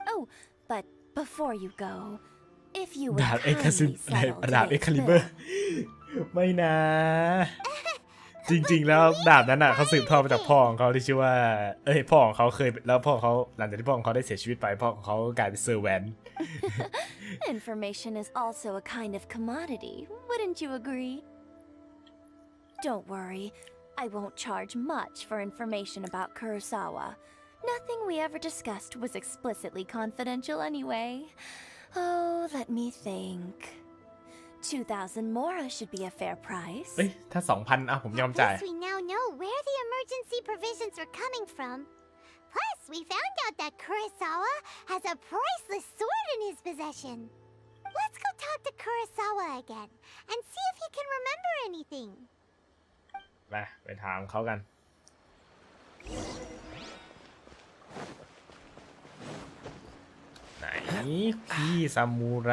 Oh, but before you go, if you would ดาบเอ็ก kindly ซ์ซิ settle ดาบเอ็ก today's คาลิเบอร์ bill. ไม่นะ จริงๆแล้วดาบนั้นอ่ะเขาสืบทอดมาจากพ่อของเขาที่ชื่อว่าพ่อของเขาเคยแล้วพ่อเขาหลังจากที่พ่อของเขาได้เสียชีวิตไปพ่อของเขากลายเป็นเซอร์แวน Information is also a kind of commodity, wouldn't you agree? Don't worry, I won't charge much for information about Kurosawa. Nothing we ever discussed was explicitly confidential anyway. Oh, let me think. 2,000 mora should be a fair price. เอ้ยถ้า 2,000 อ่ะผมยอม At จ่าย least we now know where the emergency provisions were coming from. Plus, we found out that Kurosawa has a priceless sword in his possession. Let's go talk to Kurosawa again and see if he can remember anything. ไปถามเขากัน ไหนพี่ซามูไร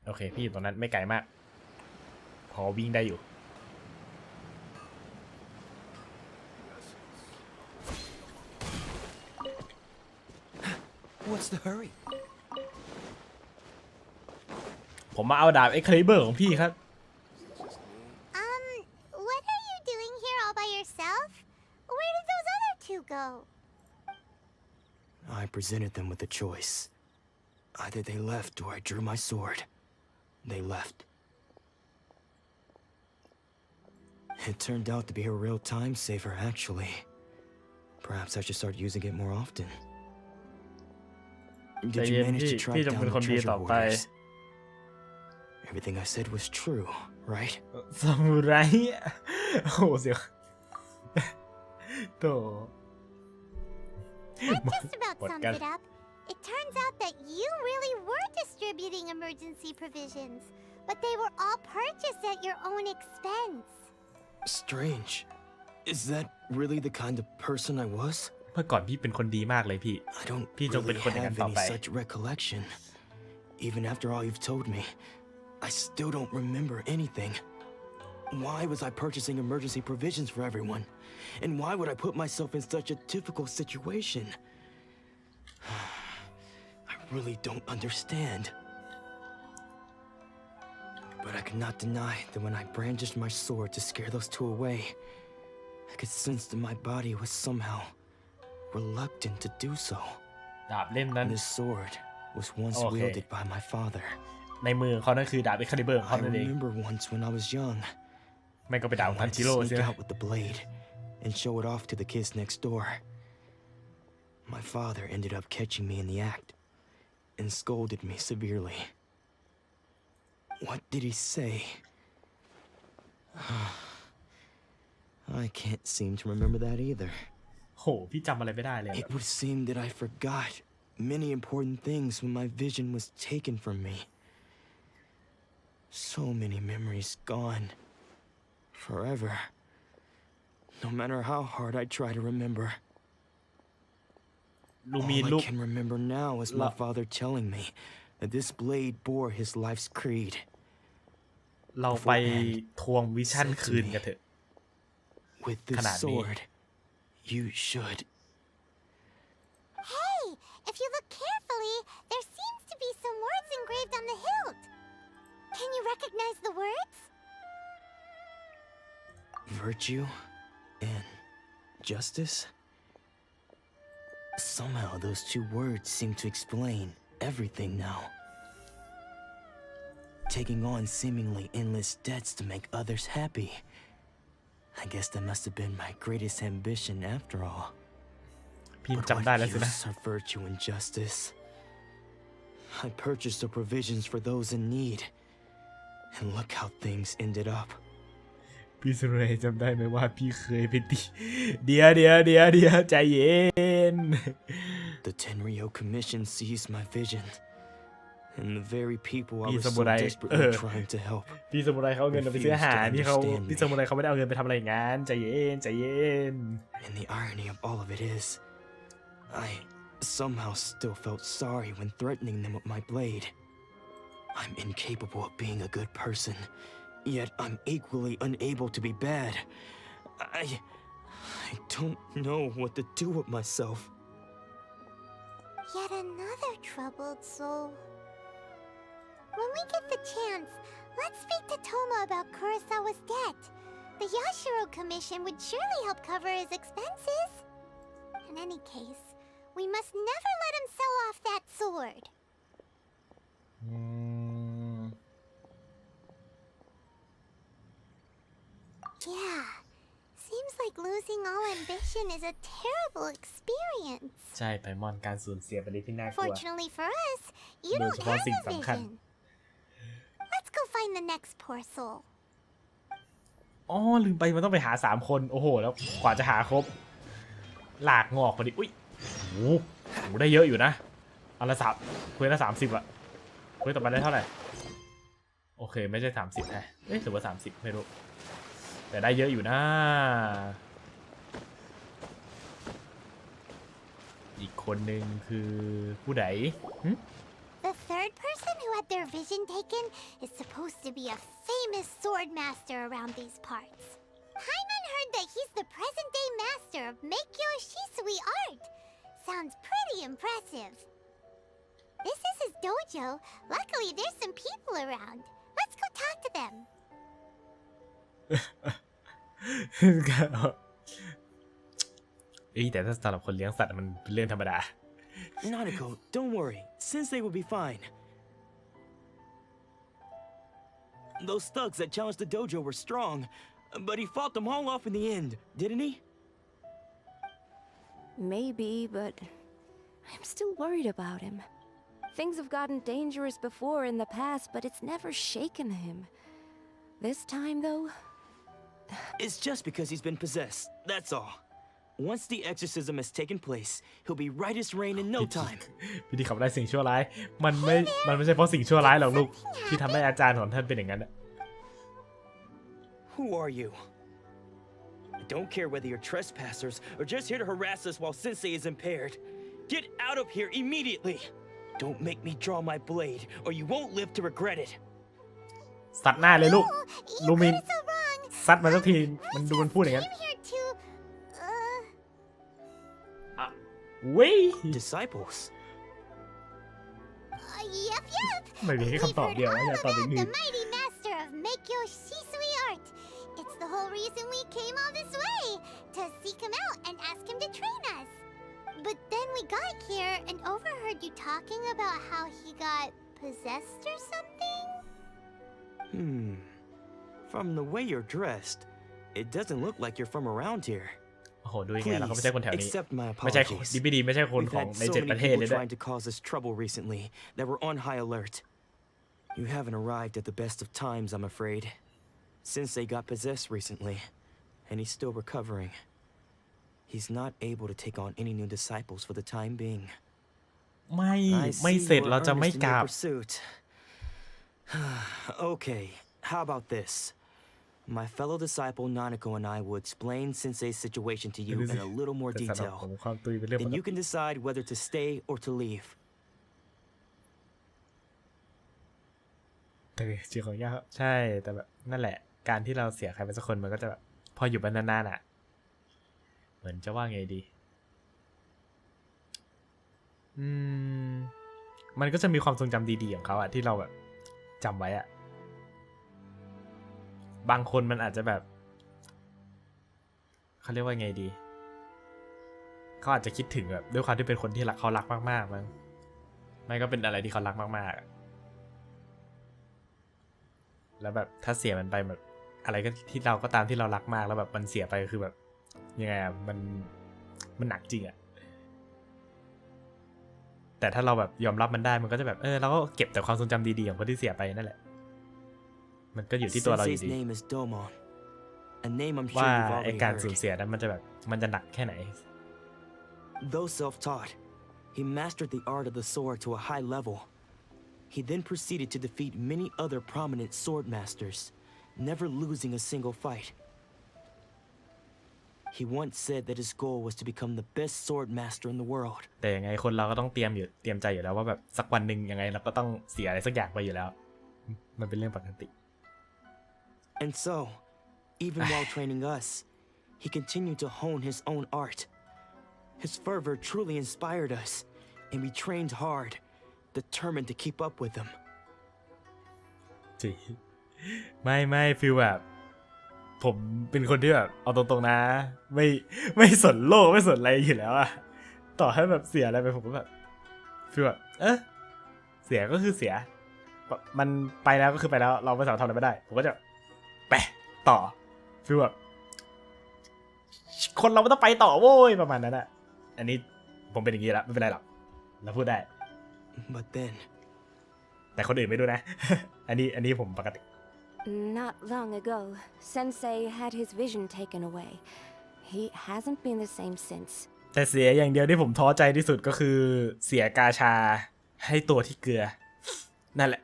โอเคพี่อยู่ตรงนั้นไม่ไกลมาก พอวิ่งได้อยู่ What's the hurry? ผมมาเอาดาบเอ็กคาลิเบอร์ของพี่ครับ What are you doing here all by yourself? Where did those other two go? I presented them with a choice. Either they left or I drew my sword. They left. It turned out to be a real time saver, actually. Perhaps I should start using it more often. Did you manage to track down the treasure hoarders? Everything I said was true, right? ซามูไรโอ้โหเสียวโต That just about sums it up. It turns out that you really were distributing emergency provisions, but they were all purchased at your own expense. Strange. Is that really the kind of person I was? เมื่อก่อนพี่เป็นคนดีมากเลยพี่ I don't พี่จงเป็น really คนอย่างนั้น have ต่อ any ไป such recollection. Even after all you've told me, I still don't remember anything. Why was I purchasing emergency provisions for everyone? And why would I put myself in such a difficult situation? I really don't understand. But I cannot deny that when I brandished my sword to scare those two away, I could sense that my body was somehow reluctant to do so. ดาบเล่มนั้น This sword was once Okay. wielded by my father. ในมือของเขานั่นคือดาบเอ็กคาลิเบอร์ของ I เขานั่นเอง remember once when I was young, ไม่ก็ไปดาบ I ของทัน wanted จิโร่ to ใช่ sneak ไหม out with the blade and show it off to the kids next door. My father ended up catching me in the act and scolded me severely. What did he say? I can't seem to remember that either. โหพี่จำอะไรไม่ได้เลย It would seem that I forgot many important things when my vision was taken from me. So many memories gone. Forever. No matter how hard I try to remember. ลูมีน All ลู I ก can remember now is my father telling me that this blade bore his life's creed. เราไปทวงวิชั่นคืนกันเถอะ With this sword, you should. Hey, if you look carefully, there seems to be some words engraved on the hilt. Can you recognize the words? Virtue and justice? Somehow those two words seem to explain everything now. Taking on seemingly endless debts to make others happy. I guess that must have been my greatest ambition after all. พี่ But จำได้แล้ว what สินะ use are virtue and justice? I purchased the provisions for those in need. And look how things ended up. พี่สุเรย์จำได้ไหมว่าพี่เคยไปตีเดี๋ยวใจเย็น The Tenryo Commission seized my vision. And the very people I พี่ was สมุ so ไร desperately trying to help. พี่สมุไรเขาเอาเงินไปซื้ออาหารพี่สมุไรเขาไม่ได้เอาเงินไปทำอะไรงั้นใจเย็น And the irony of all of it is, I somehow still felt sorry when threatening them with my blade. I'm incapable of being a good person, yet I'm equally unable to be bad. I don't know what to do with myself. Yet another troubled soul. When we get the chance, let's speak to Toma about Kurosawa's debt. The Yashiro Commission would surely help cover his expenses. In any case, we must never let him sell off that sword. Yeah, seems like losing all ambition is a terrible experience. ใช่ไพมอนการสูญเสียเป็นเรื่องที่น่ากลัว Fortunately for us, you โดย don't เฉพาะ have สิ่ง a สำคัญ vision. Let's go find the next poor soul. อ๋อลืมไปมันต้องไปหา3คนโอ้โหแล้วกว่าจะหาครบหลากงอกพอดีอุ้ยโอ้โหได้เยอะอยู่นะอันละ30เควสละ30อะเควสต่อไปได้เท่าไหร่โอเคไม่ใช่30นะเอ๊ะหรือว่า30ไม่รู้แต่ได้เยอะอยู่นะอีกคนนึงคือผู้ใด The third person who had their vision taken is supposed to be a famous sword master around these parts. Hyman heard that he's the present-day master of Meikyo Shisui art. Sounds pretty impressive. This is his dojo. Luckily, there's some people around. Let's go talk to them. แต่ถ้าสำหรับคนเลี้ยงสัตว์มันเป็นเรื่องธรรมดา Nanako, don't worry. Sensei will be fine. Those thugs that challenged the dojo were strong, but he fought them all off in the end, didn't he? Maybe, but I'm still worried about him. Things have gotten dangerous before in the past, but it's never shaken him. This time, though... It's just because he's been possessed, that's all. Once the exorcism has taken place, he'll be right as rain in no time. พิธีขับไล่สิ่งชั่วร้ายมันไม่ใช่เพราะสิ่งชั่วร้ายหรอกลูกที่ทำให้อาจารย์ของท่านเป็นอย่างนั้น Who are you? I don't care whether you're trespassers or just here to harass us while Sensei is impaired. Get out of here immediately! Don't make me draw my blade, or you won't live to regret it. สัตว์หน้าเลยลูกลูมินซัดมาสักทีมันดูมันพูดอย่างนั้นเว้ย Disciples. Yep. ไม่มีแค่คำตอบเดียวนะอย่าตอบอีกหนึ่ The ง mighty master of Meikyo Shisui art. It's the whole reason we came all this way, to seek him out and ask him to train us. But then we got here and overheard you talking about how he got possessed or something? From the way you're dressed, it doesn't look like you're from around here. โอ้โหดูยังไงเราก็ไม่ใช่คนแถวนี้ Accept my ไม่ใช่ apologies. ดีไม่ดีไม่ใช่คน We've ของ had ใน so 7 ป many ระเทศ people เลยด้วย trying to cause us trouble recently that we're on high alert. You haven't arrived at the best of times, I'm afraid. Sensei got possessed recently, and he's still recovering. He's not able to take on any new disciples for the time being. ไม่เสร็จเราจะไม่กลับ Okay, how about this? My fellow disciple Nanako and I will explain Sensei's situation to you in a little more แต่สำหรับ detail. ผมความตุยเป็นเรื่องป Then ก you ติ can decide whether to stay or to leave. แต่จริงของยากใช่แต่แบบนั่นแหละการที่เราเสียใครไปสักคนมันก็จะแบบพออยู่ไปนานๆอ่ะเหมือนจะว่าไงดีมันก็จะมีความทรงจำดีๆของเขาอะที่เราแบบจำไว้อะบางคนมันอาจจะแบบเขาเรียกว่าไงดีเขาอาจจะคิดถึงแบบด้วยความที่เป็นคนที่รักเขารักมากๆมั้งไม่ก็เป็นอะไรที่เขารักมากๆแล้วแบบถ้าเสียมันไปแบบอะไรก็ที่เราก็ตามที่เรารักมากแล้วแบบมันเสียไปคือแบบยังไงอะมันหนักจริงอะแต่ถ้าเราแบบยอมรับมันได้มันก็จะแบบเราก็เก็บแต่ความทรงจำดีๆของคนที่เสียไปนั่นแหละมันก็อยู่ที่ตัวเราอยู่ดีว่าไอการสูญเสียนั้นมันจะแบบมันจะหนักแค่ไหน Though self-taught, he mastered the art of the sword to a high level. He then proceeded to defeat many other prominent sword masters, never losing a single fight. He once said that his goal was to become the best sword master in the world. แต่ยังไงคนเราก็ต้องเตรียมใจอยู่แล้วว่าแบบสักวันหนึ่งยังไงเราก็ต้องเสียอะไรสักอย่างไปอยู่แล้วมันเป็นเรื่องปกติ And so, even while training us, he continued to hone his own art. His fervor truly inspired us, and we trained hard, determined to keep up with him. จริงไม่ฟีลแบบผมเป็นคนที่แบบเอาตรงๆนะไม่สนโลกไม่สนอะไรอยู่แล้วอะต่อให้แบบเสียอะไรไปผมก็แบบฟีลแบบเสียก็คือเสียมันไปแล้วก็คือไปแล้วเราไม่สามารถทำอะไรไม่ได้ผมก็จะไปต่อฟีลแบบคนเราไม่ต้องไปต่อโว้ยประมาณนั้นอะอันนี้ผมเป็นอย่างนี้แล้วไม่เป็นไรหรอกเราพูดได้ But then แต่คนอื่นไม่ดูนะ อันนี้ผมปกติ Not long ago, Sensei had his vision taken away. He hasn't been the same since. แต่เสียอย่างเดียวที่ผมท้อใจที่สุดก็คือเสียกาชาให้ตัวที่เกลือนั่นแหละ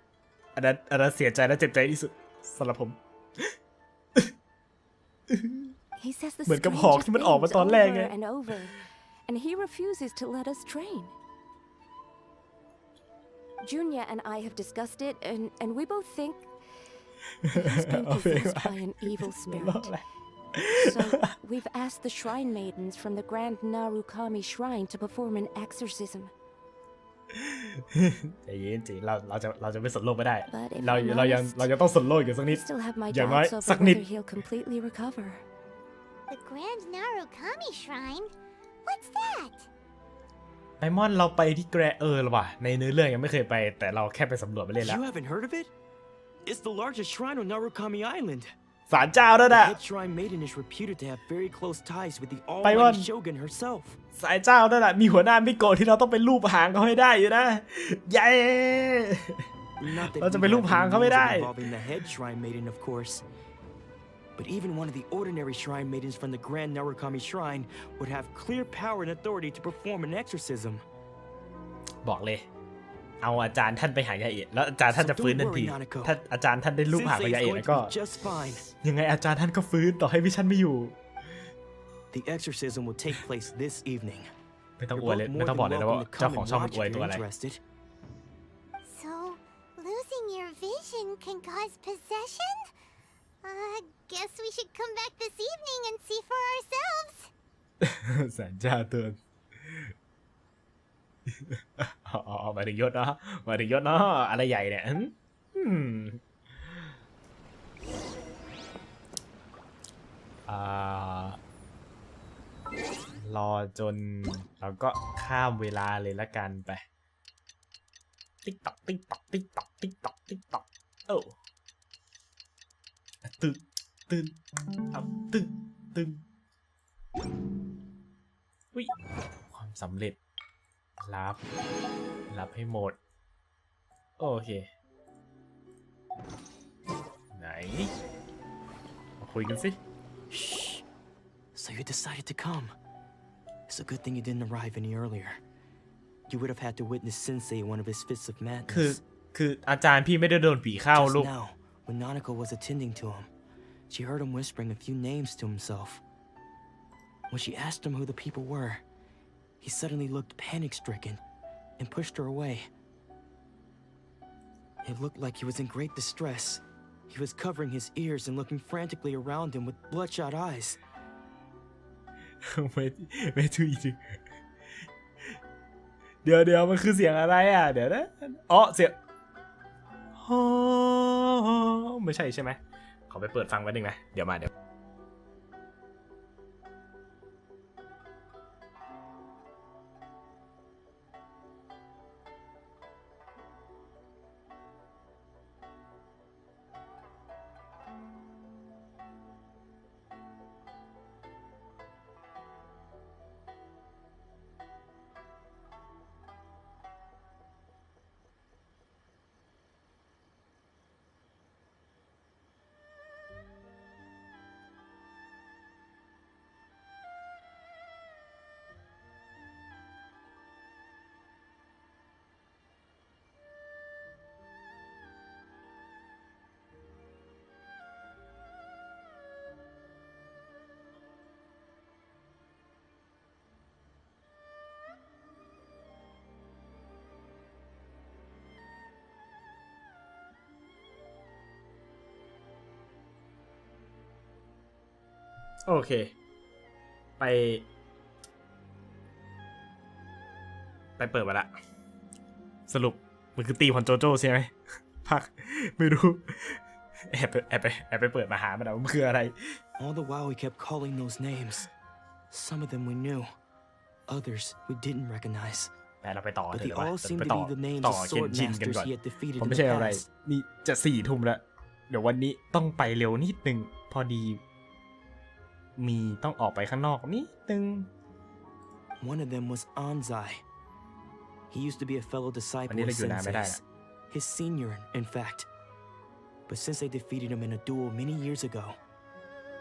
อันนั้นเสียใจและเจ็บใจที่สุดสำหรับผม He says the เหมือนกับหอกที่มันออกมาตอนแรกไง and over, and he refuses to let us train. Junya and I have discussed it, and we both think he's been possessed by an evil spirit. So we've asked the shrine maidens from the Grand Narukami Shrine to perform an exorcism. ใจเย็นจีเราจะไม่สนโลกไม่ได้ But if เรายังต้องสนโลกอยู่สักนิ I ด still have my อย่างน้อย doubts สั over กนิด whether he'll completely recover. The Grand Narukami Shrine? What's that? ไดมอนด์เราไปที่แกรว่ะในเนื้อเรื่องยังไม่เคยไปแต่เราแค่ไปสำรวจไปเล่นแล้ว You haven't heard of it? It's the largest shrine on Narukami Island. ศาลเจ้านั่น The น่ะ head shrine maiden is reputed to have very close ties with the ไปม่อน almighty shogun herself. ศาลเจ้านั่นน่ะมีหัวหน้ามิโกะที่เราต้องไปลูบหางเขาให้ได้อยู่นะเย้ Not that เราจะ we ไปลูบ have หาง any เขาไม่ means ได้ of involving the head shrine maiden, of course. But even one of the ordinary shrine maidens from the Grand Narukami Shrine would have clear power and authority to perform an exorcism. บอกเลยเอาอาจารย์ท่านไปหายาเอะแล้วอาจารย์ท่านจะฟื้นทันทีถ้าอาจารย์ท่านได้ลูบหางยาเอะแล้วก็ Just fine. ยังไงอาจารย์ท่านก็ฟื้นต่อให้วิชันไม่อยู่ The exorcism will take place this evening. ไม่ต้องอวยเลยไม่ต้องบอกเลยนะว่าเจ้าของช่องมันอวยตัวอะไร So, losing your vision can cause possession? Guess we should come back this evening and see for ourselves. ศาลเจ้าเตือนมาถึงยศเนาะมาถึงยศเนาะอะไรใหญ่เนี่ยรอจนเราก็ข้ามเวลาเลยละกันไปติ๊กตอกติ๊กตอกติ๊กตอกติ๊กตอกติ๊กตอกโอ้ตึ๊ดตึ๊ดตึ๊ดตึ๊ดวิความสำเร็จรับให้หมดโอเคไหนมาคุยกันสิ Shh. So you decided to come. It's a good thing you didn't arrive any earlier. You would have had to witness Sensei one of his fits of madness. คืออาจารย์พี่ไม่ได้โดนผีเข้าลูก Just now, when Nanako was attending to him, she heard him whispering a few names to himself. When she asked him who the people were, he suddenly looked panic-stricken and pushed her away. It looked like he was in great distress. He was covering his ears and looking frantically around him with bloodshot eyes. ไม่ถูกจริงเดี๋ยวมันคือเสียงอะไรอ่ะเดี๋ยวนะอ๋อเสียงไม่ใช่ใช่ไหมขอไปเปิดฟังแป๊บนึงนะเดี๋ยวมาโอเคไปเปิดมาละสรุปมันคือตีมของโจโจ้ใช่ไหมพักไม่รู้แอบไปเปิดมาหามันนะมันคืออะไร All the while we kept calling those names. Some of them we knew, others we didn't recognize. แต่เราไปต่อ But เถ they อะ all seemed to be the names ต่อ of เคน sword ชินกัน masters ก่อน he had defeated ผม in ไม่ the ใช่อะไร past. นี่จะ4 ทุ่มแล้วเดี๋ยววันนี้ต้องไปเร็วนิดนึงพอดีมีต้องออกไปข้างนอกนิดนึง One of them was Anzai. He used to be a fellow disciple of Sensei's, his senior, in fact. But since they defeated him in a duel many years ago,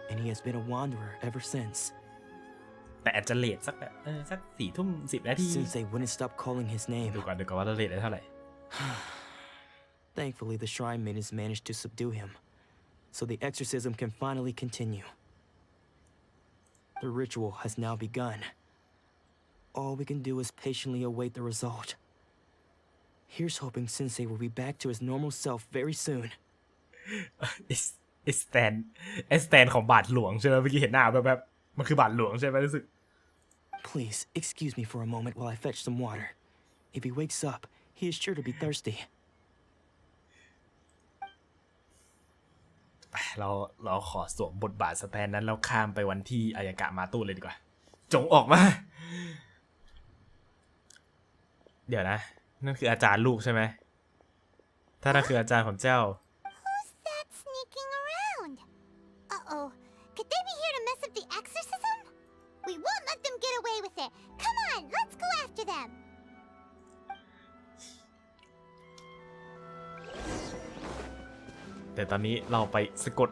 and he has been a wanderer ever since. แต่อาจจะเลทสักแบบสัก4 ทุ่ม 10 นาที Sensei wouldn't stop calling his name. ดูก่อนว่าเลทได้เท่าไหร่ Thankfully, the shrine maidens managed to subdue him, so the exorcism can finally continue. The ritual has now begun. All we can do is patiently await the result. Here's hoping Sensei will be back to his normal self very soon. ไอสแตนของบาทหลวงใช่ไหมเมื่อกี้เห็นหน้าแบบมันคือบาทหลวงใช่ไหมรู้สึก Please, excuse me for a moment while I fetch some water. If he wakes up, he is sure to be thirsty. เราขอสวมบทบาทสแตนนั้นแล้วข้ามไปวันที่อายากะมาตู้เลยดีกว่าจงออกมาเดี๋ยวนะนั่นคืออาจารย์ลูกใช่ไหมถ้านั่นคืออาจารย์ของเจ้า Who's that sneaking around? Uh-oh. Could they be here to mess up the exorcism? We won't let them get away with it. Come on, let's go after them. แต่ตอนนี้เราไปสะกด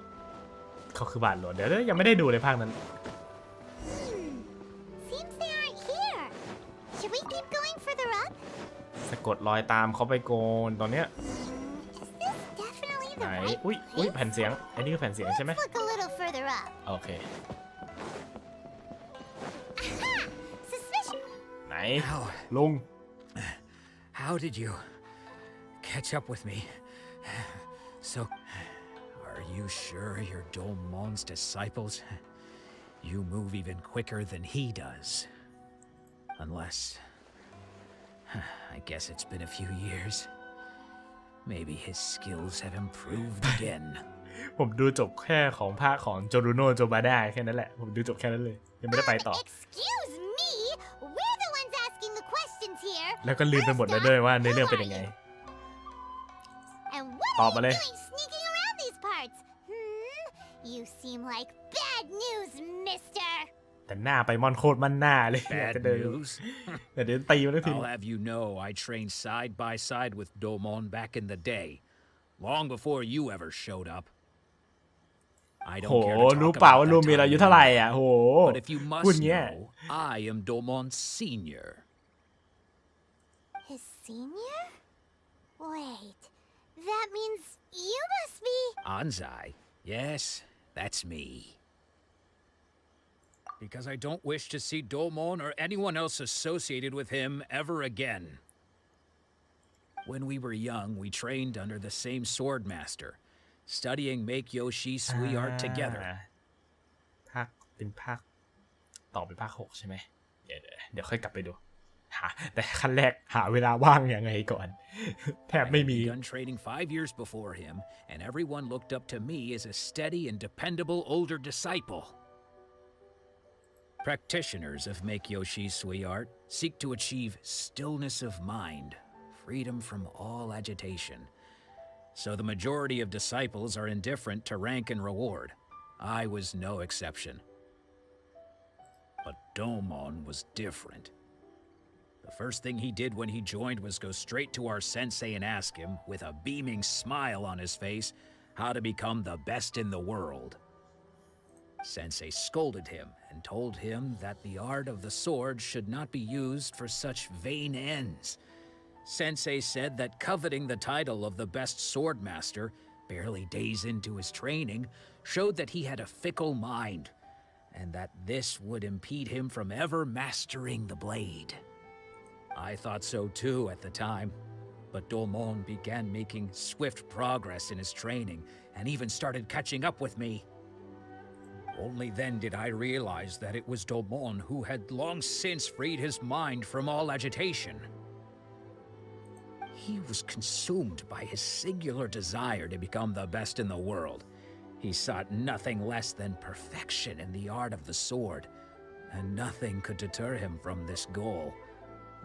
เขาคือบาทหลวงเดี๋ยวยังไม่ได้ดูเลยภาคนั้น Seems they aren't here. Should we keep going further up? สะกดรอยตามเขาไปโกนตอนเนี้ย Is this definitely ไหน the right อุ้ยแผ่นเสียงอันนี้คือแผ่นเสียงใช่ไหม Look a little further up. โอเค Aha! Suspicion. ไหนลุง How did you catch up with me? So, are you sure you're Domon's disciples? You move even quicker than he does. Unless... I guess it's been a few years. Maybe his skills have improved again. ผมดูจบแค่ของภาคของโจรูโนโจบาได้แค่นั้นแหละผมดูจบแค่นั้นเลยยังไม่ได้ไปต่อ Excuse me. We're the ones asking the questions here. แล้วก็ลืมไปหมดแล้วด้วยว่าในเรื่องเป็นยังไง And what Tỏ are mà you đi. doing sneaking around these parts? You seem like bad news, mister. แต่หน้าไปมอนโคตรมันหน้าเลยอยาก Bad จะเดิน news? แต่เดินตีมันที I'll have you know I trained side by side with Domon back in the day, long before you ever showed up. I โห don't care to รู้ talk เปล่า about ว่า that ลูมี time อายุเท่าไหร่อ่ะโห But if you พูด must เงี้ย know, I am Domon's senior. His senior? Wait, that means you must be... Anzai? Yes, That's me. Because I don't wish to see Domon or anyone else associated with him ever again. When we were young, we trained under the same sword master, studying Make Yoshi Sui Art together. ภาคเป็นภาคต่อเป็นภาค6ใช่ไหมเดี๋ยวค่อยกลับไปดูแต่ขั้นแรกหาเวลาว่างยังไงก่อน แทบไม่มี I had begun training 5 years before him, and everyone looked up to me as a steady and dependable older disciple. Practitioners of Make Yoshi Sui Art seek to achieve stillness of mind, freedom from all agitation. So the majority of disciples are indifferent to rank and reward. I was no exception. But Domon was different. The first thing he did when he joined was go straight to our sensei and ask him, with a beaming smile on his face, how to become the best in the world. Sensei scolded him and told him that the art of the sword should not be used for such vain ends. Sensei said that coveting the title of the best sword master, barely days into his training, showed that he had a fickle mind, and that this would impede him from ever mastering the blade. I thought so too at the time, but Domon began making swift progress in his training and even started catching up with me. Only then did I realize that it was Domon who had long since freed his mind from all agitation. He was consumed by his singular desire to become the best in the world. He sought nothing less than perfection in the art of the sword, and nothing could deter him from this goal,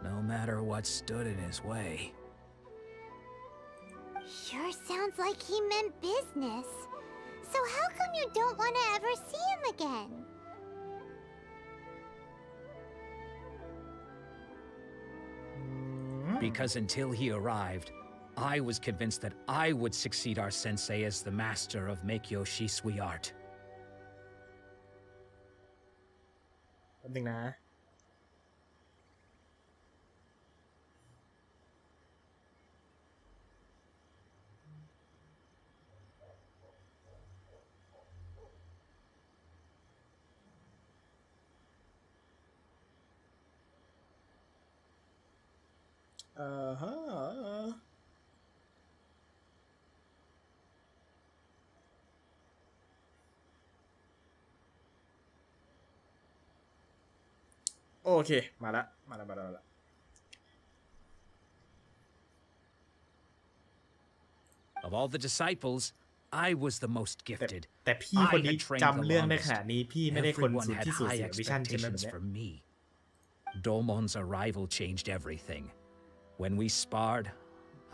no matter what stood in his way. Sure sounds like he meant business. So how come you don't want to ever see him again? Because until he arrived, I was convinced that I would succeed our sensei as the master of Make Yoshi Sui Art. แป๊บนึงนะฮะโอเคมาละ Of all the disciples, I was the most gifted. แต่พี่คนนี้จำเรื่องได้ขนาดนี้พี่ไม่ได้คนสุดที่สุดเสียวิชั่นใช่ไหมแบบ for me. Domon's arrival changed everything. When we sparred,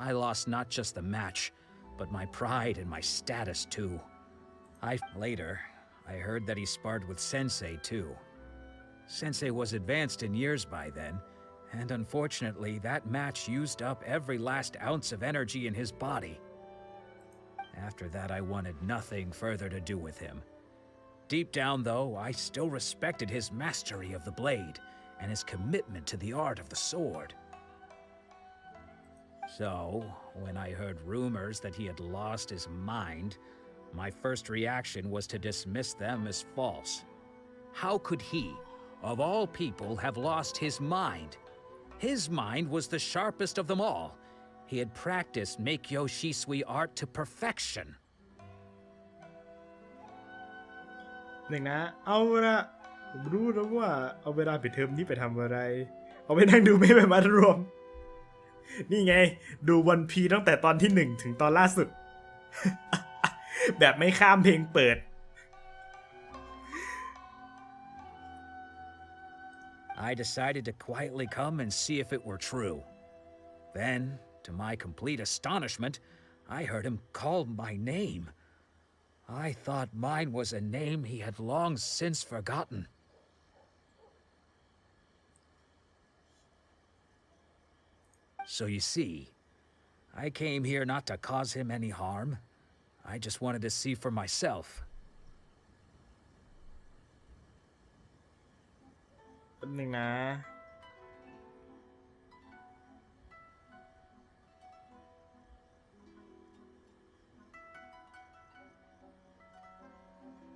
I lost not just the match, but my pride and my status too. Later, I heard that he sparred with Sensei too. Sensei was advanced in years by then, and unfortunately that match used up every last ounce of energy in his body. After that, I wanted nothing further to do with him. Deep down, though, I still respected his mastery of the blade and his commitment to the art of the sword. So, when I heard rumors that he had lost his mind, my first reaction was to dismiss them as false. How could he, of all people, have lost his mind? His mind was the sharpest of them all. He had practiced Make Yoshi Sui Art to perfection. หนึ่งนะเอาละผมรู้แล้วว่าเอาเวลาปิดเทอมนี้ไปทำอะไรเอาไปนั่งดูไม่ไปมัดรวมนี่ไงดูวันพีตั้งแต่ตอนที่1ถึงตอนล่าสุด แบบไม่ข้ามเพลงเปิด I decided to quietly come and see if it were true. Then, to my complete astonishment, I heard him call my name. I thought mine was a name he had long since forgotten. So you see, I came here not to cause him any harm. I just wanted to see for myself. แป๊บนึงนะ โ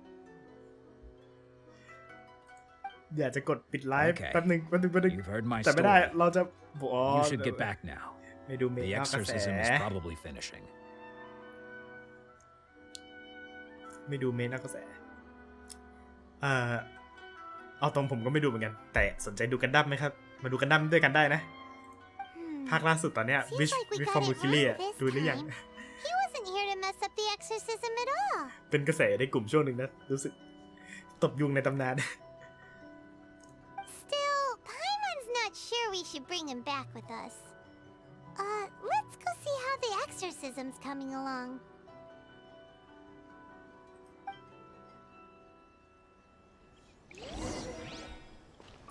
อยากจะกดปิดไลฟ์ Okay. แป๊บนึง You've heard my แต่ไม่ได้ story. เราจะอ๋อ You should get back now. ไปดูเม The นอกกระแส exorcism is probably finishing. ไม่ดูเมนอกกระแสเอาตรงผมก็ไม่ดูเหมือนกัน แต่สนใจดูกันดั้มไหมครับ มาดูกันดั้มด้วยกันได้นะ ภาคล่าสุดตอนเนี้ย Wish from Mercury ดูหรือยัง He wasn't here to mess up the exorcism at all. เป็นกระแสในกลุ่มช่วงหนึ่งนะ รู้สึกตบยุงในตำนาน Still, Paimon's not sure we should bring him back with us. Let's go see how the exorcism's coming along.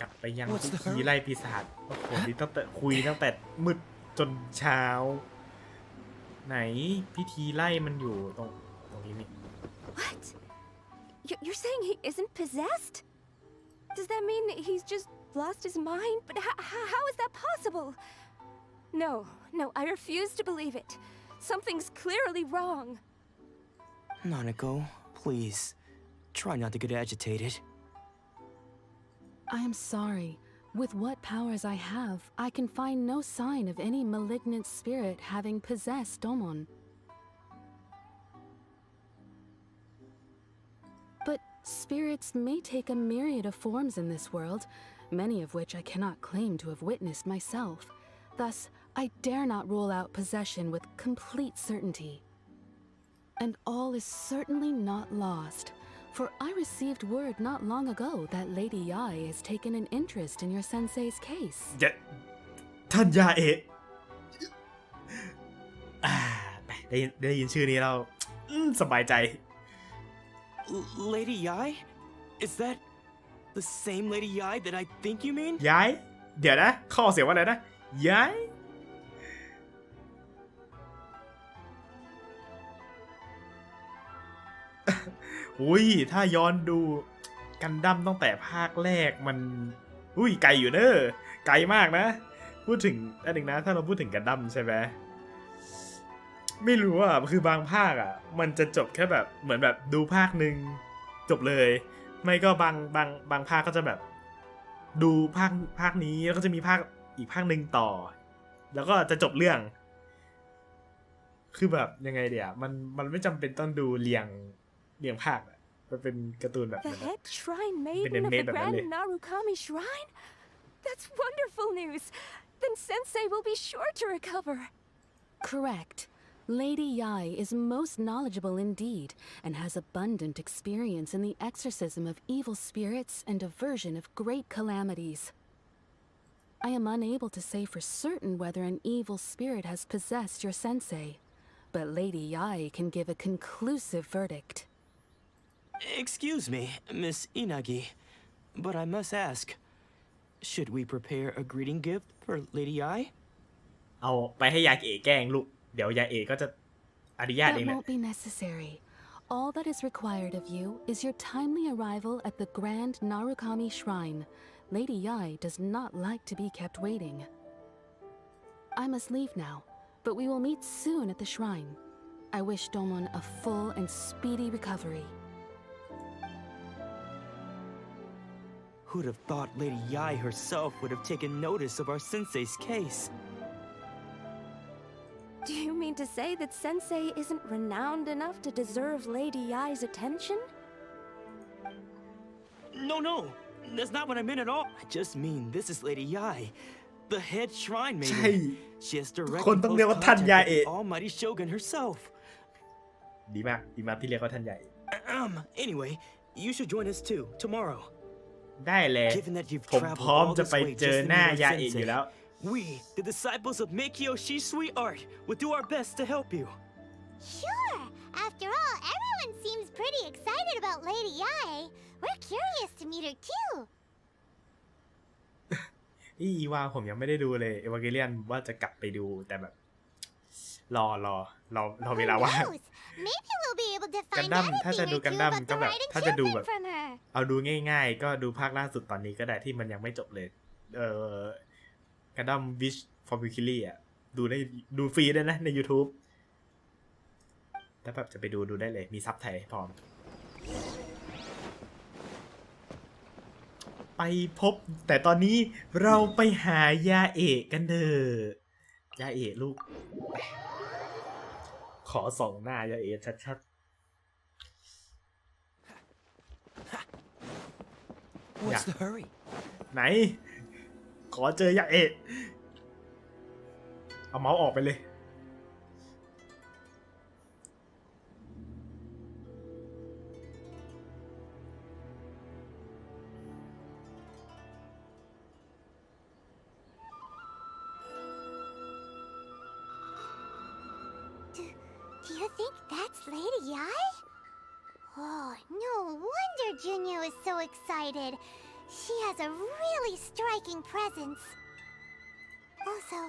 กลับไปยังพิธีไล่ปีศาจโอ้โหนี่ตั้งแต่คุยตั้งแต่มืดจนเช้า ไหนพิธีไล่มันอยู่ตรงนี้นี่ What? You're saying he isn't possessed? Does that mean he's just lost his mind? But how is that possible? No, I refuse to believe it. Something's clearly wrong. Nanako, please. Try not to get agitated. I am sorry. With what powers I have, I can find no sign of any malignant spirit having possessed Domon. But spirits may take a myriad of forms in this world, many of which I cannot claim to have witnessed myself. Thus, I dare not rule out possession with complete certainty. And all is certainly not lost, for I received word not long ago that Lady Yai has taken an interest in your sensei's case. ท่านยาเอะได้ยินชื่อนี้เราสบายใจ Lady Yai? Is that the same Lady Yai that I think you mean? ย้ายเดี๋ยวนะข้อเสียว่าอะไรนะย้ายอุ้ยถ้าย้อนดูกันดั้มตั้งแต่ภาคแรกมันอุ้ยไกลอยู่เนอะไกลมากนะพูดถึงอันหนึ่งนะถ้าเราพูดถึงกันดั้มใช่ไหมไม่รู้อ่ะคือบางภาคอ่ะมันจะจบแค่แบบเหมือนแบบดูภาคหนึ่งจบเลยไม่ก็บางภาคก็จะแบบดูภาคนี้แล้วก็จะมีภาคอีกภาคหนึ่งต่อแล้วก็จะจบเรื่องคือแบบยังไงเดี๋ยวมันไม่จำเป็นต้องดูเรียงภาคอะมันเป็นการ์ตูนแบบ The head shrine maiden of the Grand Narukami Shrine? That's wonderful news. Then Sensei will be sure to recover. Correct. Lady Yai is most knowledgeable indeed, and has abundant experience in the exorcism of evil spirits and aversion of great calamities. I am unable to say for certain whether an evil spirit has possessed your sensei, but Lady Yai can give a conclusive verdict. Excuse me, Miss Inagi, but I must ask, should we prepare a greeting gift for Lady Yai? เอาไปให้ยาเอ๋แกล้งลูกเดี๋ยวยาเอ๋ก็จะอนุญาตเอง That แหละ won't be necessary. All that is required of you is your timely arrival at the Grand Narukami Shrine. Lady Yai does not like to be kept waiting. I must leave now, but we will meet soon at the shrine. I wish Domon a full and speedy recovery. Who'd have thought Lady Yai herself would have taken notice of our sensei's case? Do you mean to say that Sensei isn't renowned enough to deserve Lady Yai's attention? No, that's not what I meant at all. I just mean this is Lady Yai, the head shrine maiden. ใช่ She has direct คนต้องเรียกว่าท่านยา contact เอ๋ with the Almighty Shogun herself. ดีมากที่เรียกว่าท่านใหญ่ Anyway, you should join us too tomorrow. ได้เลย Given that you've ผม traveled พร้อม all จะ this ไป way เจอ just to หน้า meet ยา our เอ๋อยู่แล้ว sensei, we, the disciples of Meikyo Shisui Art, will do our best to help you. Sure! After all, everyone seems pretty excited about Lady Yai. We're curious to meet her too. อีว่าผมยังไม่ได้ดูเลยเอวาเกเลียนว่าจะกลับไปดูแต่แบบรอเวลาว่าง Maybe we'll be able to กัน find ดั้ม out ถ้า a จะ thing ดู or กัน two ดั้ม about ก็ the แบบ right ถ้าจะดูแบบ achievement from her. เอาดูง่ายๆก็ดูภาคล่าสุดตอนนี้ก็ได้ที่มันยังไม่จบเลยกันดั้ม Wish for Mercury อ่ะดูฟรีได้นะใน YouTube ถ้าแบบจะไปดูได้เลยมีซับไทยพร้อม ไปพบแต่ตอนนี้เราไปหายาเอะกันเถอะยาเอะลูกขอส่องหน้ายาเอะชัดๆ What's the hurry? ไหนขอเจอยาเอะเอาเมาส์ออกไปเลยDo you think that's Lady Ai? Oh, no wonder Junior is so excited. She has a really striking presence. Also,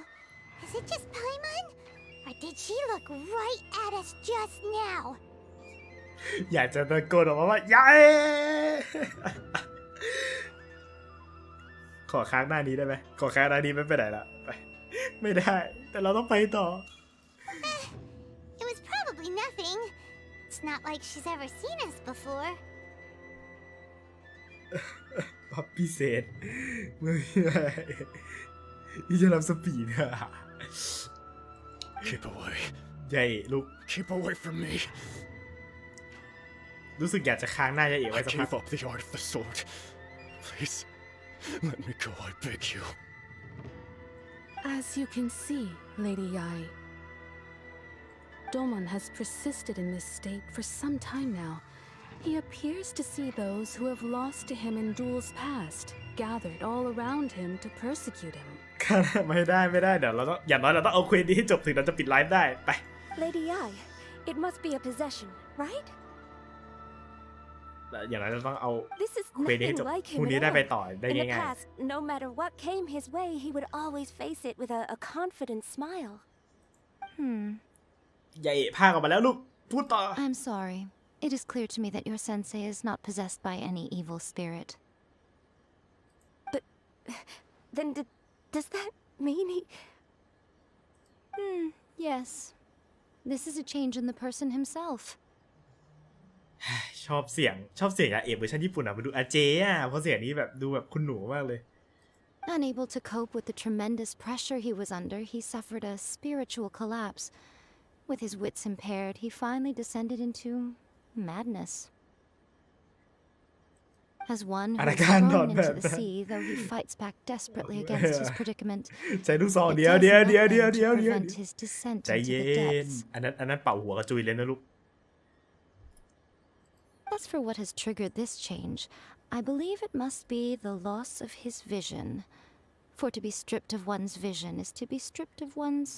is it just Paimon? Or did she look right at us just now? อยากจะตะโกนออกมาว่ายาเอะ ขอค้างหน้านี้ได้ไหมขอค้างหน้านี้ไม่ไปไหนละไปไม่ได้แต่เราต้องไปต่อ It was probably nothing. It's not like she's ever seen us before. พับพิเศษไม่ได้ที่จะรับสปีดอะ Keep away. ใหญ่ลูก Keep away from me. รู้สึกอยากจะค้างหน้ายาเอ๋ I ไว้สักพัก gave up the art of the sword. Please, let me go, I beg you. As you can see, Lady Ai, Domon has persisted in this state for some time now. He appears to see those who have lost to him in duels past, gathered all around him to persecute him. ไม่ได้เดี๋ยวเราต้องอย่างน้อยเราต้องเอาเควสนี้ให้จบถึงเราจะปิดไลฟ์ได้ไป Lady Ai, it must be a possession, right? อย่างน้อยเราต้องเอา This is เควสนี้ให้ nothing จบ like พ him รุ่งนี้ at ได้ไป all. ต่อได้ In the ง่าย past, no matter what came his way, he would always face it with a confident smile. ๆยาเอ๋พากออกมาแล้วลูกพูดต่อ I'm sorry. It is clear to me that your sensei is not possessed by any evil spirit. But then does that mean he... Yes. This is a change in the person himself. ชอบเสียงยาเอ๋เวอร์ชันญี่ปุ่นอ่ะมาดูอาเจอ่ะเพราะเสียงนี้แบบดูแบบคุณหนูมากเลย Unable to cope with the tremendous pressure he was under, he suffered a spiritual collapse. With his wits impaired, he finally descended into madness. As one who is thrown into the sea, though he fights back desperately against his predicament, ใช้ลูกซอง it เดี๋ยว does nothing to prevent his ใจ descent เย็ into the น depths. อันนั้นเป่าหัวกระจุยเลยนะลูก As for what has triggered this change, I believe it must be the loss of his vision. For to be stripped of one's vision is to be stripped of one's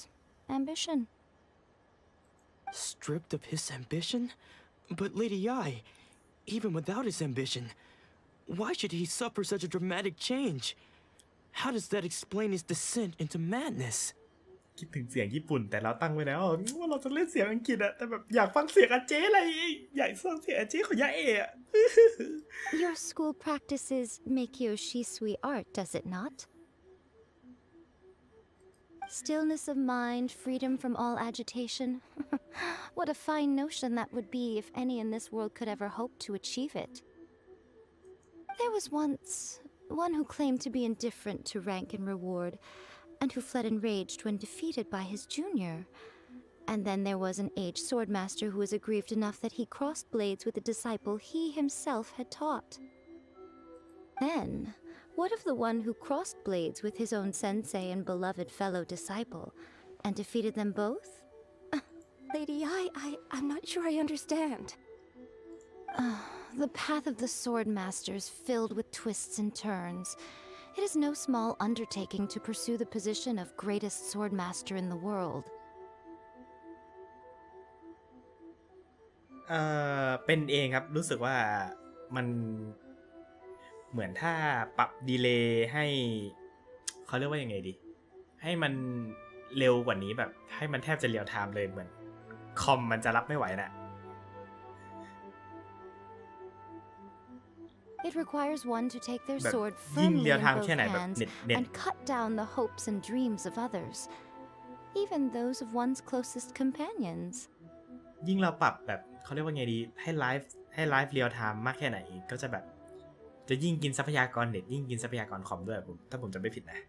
ambition. Stripped of his ambition? But Lady Ai, even without his ambition, why should he suffer such a dramatic change? How does that explain his descent into madness? คิดถึงเสียงญี่ปุ่นแต่เราตั้งไว้แล้วว่าเราจะเล่นเสียงอังกฤษอะแต่แบบอยากฟังเสียงอาเจอะไรอยากฟังเสียงอาเจของยาเอะอะ Your school practices Meikyo Shisui art, does it not? Stillness of mind, freedom from all agitation. What a fine notion that would be if any in this world could ever hope to achieve it. There was once one who claimed to be indifferent to rank and reward, and who fled enraged when defeated by his junior. And then there was an aged swordmaster who was aggrieved enough that he crossed blades with a disciple he himself had taught. Then, what of the one who crossed blades with his own sensei and beloved fellow disciple, and defeated them both? Lady Ai, I'm not sure I understand. The path of the swordmaster is filled with twists and turns. It is no small undertaking to pursue the position of greatest swordmaster in the world. เป็นเองครับรู้สึกว่ามันเหมือนถ้าปรับดีเลย์ให้เขาเรียกว่ายังไงดีให้มันเร็วกว่านี้แบบให้มันแทบจะเรียลไทม์เลยเหมือนคอมมันจะรับไม่ไหวนะ It requires one to take their แบบ sword ยิ่ง firmly เรียล in ไทม์ both แค่ไหนแบบ hands เน็ต and cut down the hopes and dreams of others, even those of one's closest companions. ยิ่งเราปรับแบบเขาเรียกว่าไงดีให้ไลฟ์เรียลไทม์มากแค่ไหนก็จะแบบ จะยิ่งกินทรัพยากรเน็ตยิ่งกินทรัพยากรคอมด้วยถ้าผมจะไม่ผิดนะ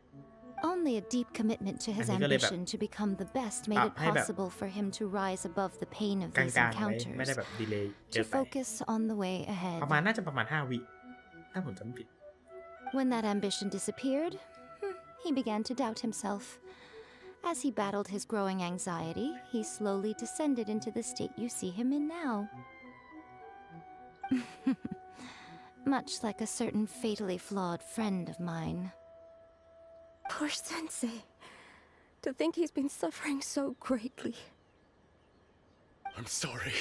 Only a deep commitment to his ambition to become the best made it possible for him to rise above the pain of these encounters, ไม่ได้แบบดีเลย์เย to อะไป focus on the way ahead. ประมาณน่าจะประมาณ5 วิถ้าผมจำไม่ผิด When that ambition disappeared, he began to doubt himself. As he battled his growing anxiety, he slowly descended into the state you see him in now. Much like a certain fatally flawed friend of mine. Poor Sensei. To think he's been suffering so greatly. I'm sorry.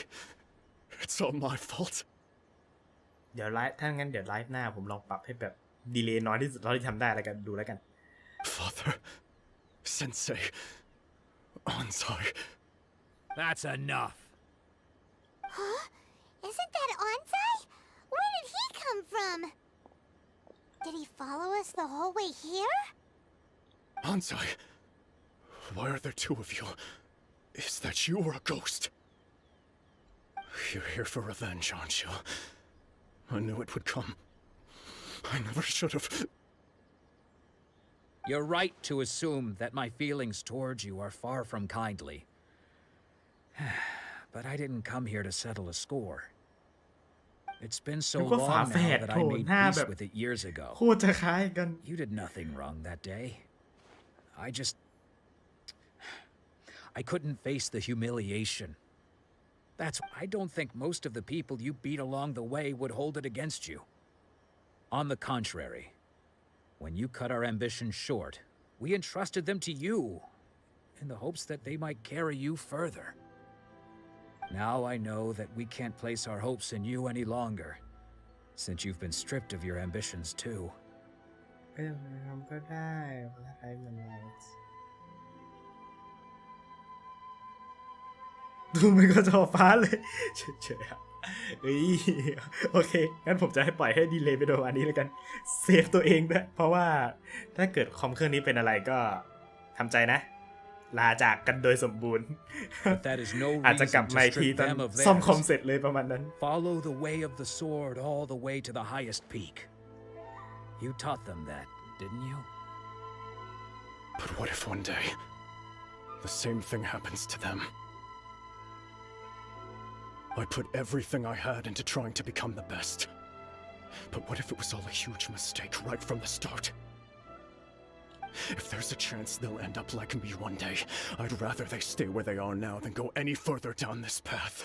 It's all my fault. เดี๋ยวไลฟ์ถ้างั้นเดี๋ยวไลฟ์หน้าผมลองปรับให้แบบดีเลย์น้อยที่สุดเท่าที่ทำได้แล้วกันดูแล้วกัน Father, Sensei, Onsai. That's enough. Huh? Isn't that Onsai? Where did he come from? Did he follow us the whole way here? Onsai, why are there two of you? Is that you or a ghost? You're here for revenge, aren't you? I knew it would come. I never should have. You're right to assume that my feelings towards you are far from kindly. But I didn't come here to settle a score. It's been so long now that I made peace with it years ago. โคตรจะคล้ายกัน You did nothing wrong that day. I couldn't face the humiliation. I don't think most of the people you beat along the way would hold it against you. On the contrary, when you cut our ambitions short, we entrusted them to you in the hopes that they might carry you further. Now I know that we can't place our hopes in you any longer, since you've been stripped of your ambitions too. ก็ได้อะไรเหมือนไรดูมันก็จอฟ้าเลยเฉยๆเฮ้ยโอเคงั้นผมจะให้ปล่อยให้ดีเลย์ไปโดนอันนี้แล้วกันเซฟตัวเองด้วยเพราะว่าถ้าเกิดคอมเครื่องนี้เป็นอะไรก็ทำใจนะลาจากกันโดยสมบูรณ์อาจจะกลับมาทีตอนซ่อมคอมเสร็จเลยประมาณนั้น Follow the way of the sword all the way to the highest peak. You taught them that, didn't you? But what if one day the same thing happens to them? I put everything I had into trying to become the best. But what if it was all a huge mistake right from the start? If there's a chance they'll end up like me one day, I'd rather they stay where they are now than go any further down this path.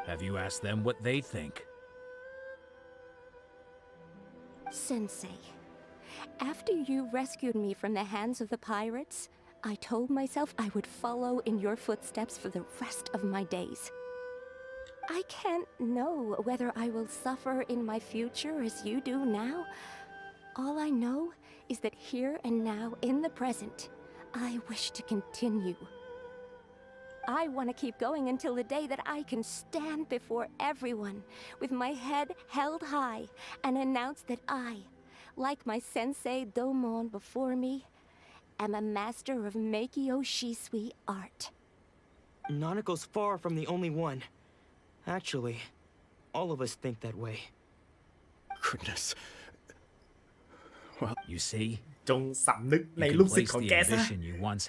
Have you asked them what they think? Sensei, after you rescued me from the hands of the pirates, I told myself I would follow in your footsteps for the rest of my days. I can't know whether I will suffer in my future as you do now. All I know is that here and now, in the present, I wish to continue. I want to keep going until the day that I can stand before everyone with my head held high and announce that I, like my sensei Domon before me, am a master of Meikyo Shisui art. Nanako's far from the only one. Actually, all of us think that way. Goodness. Well, you see, จงสำนึกในลูกศิษย์ของแกซะ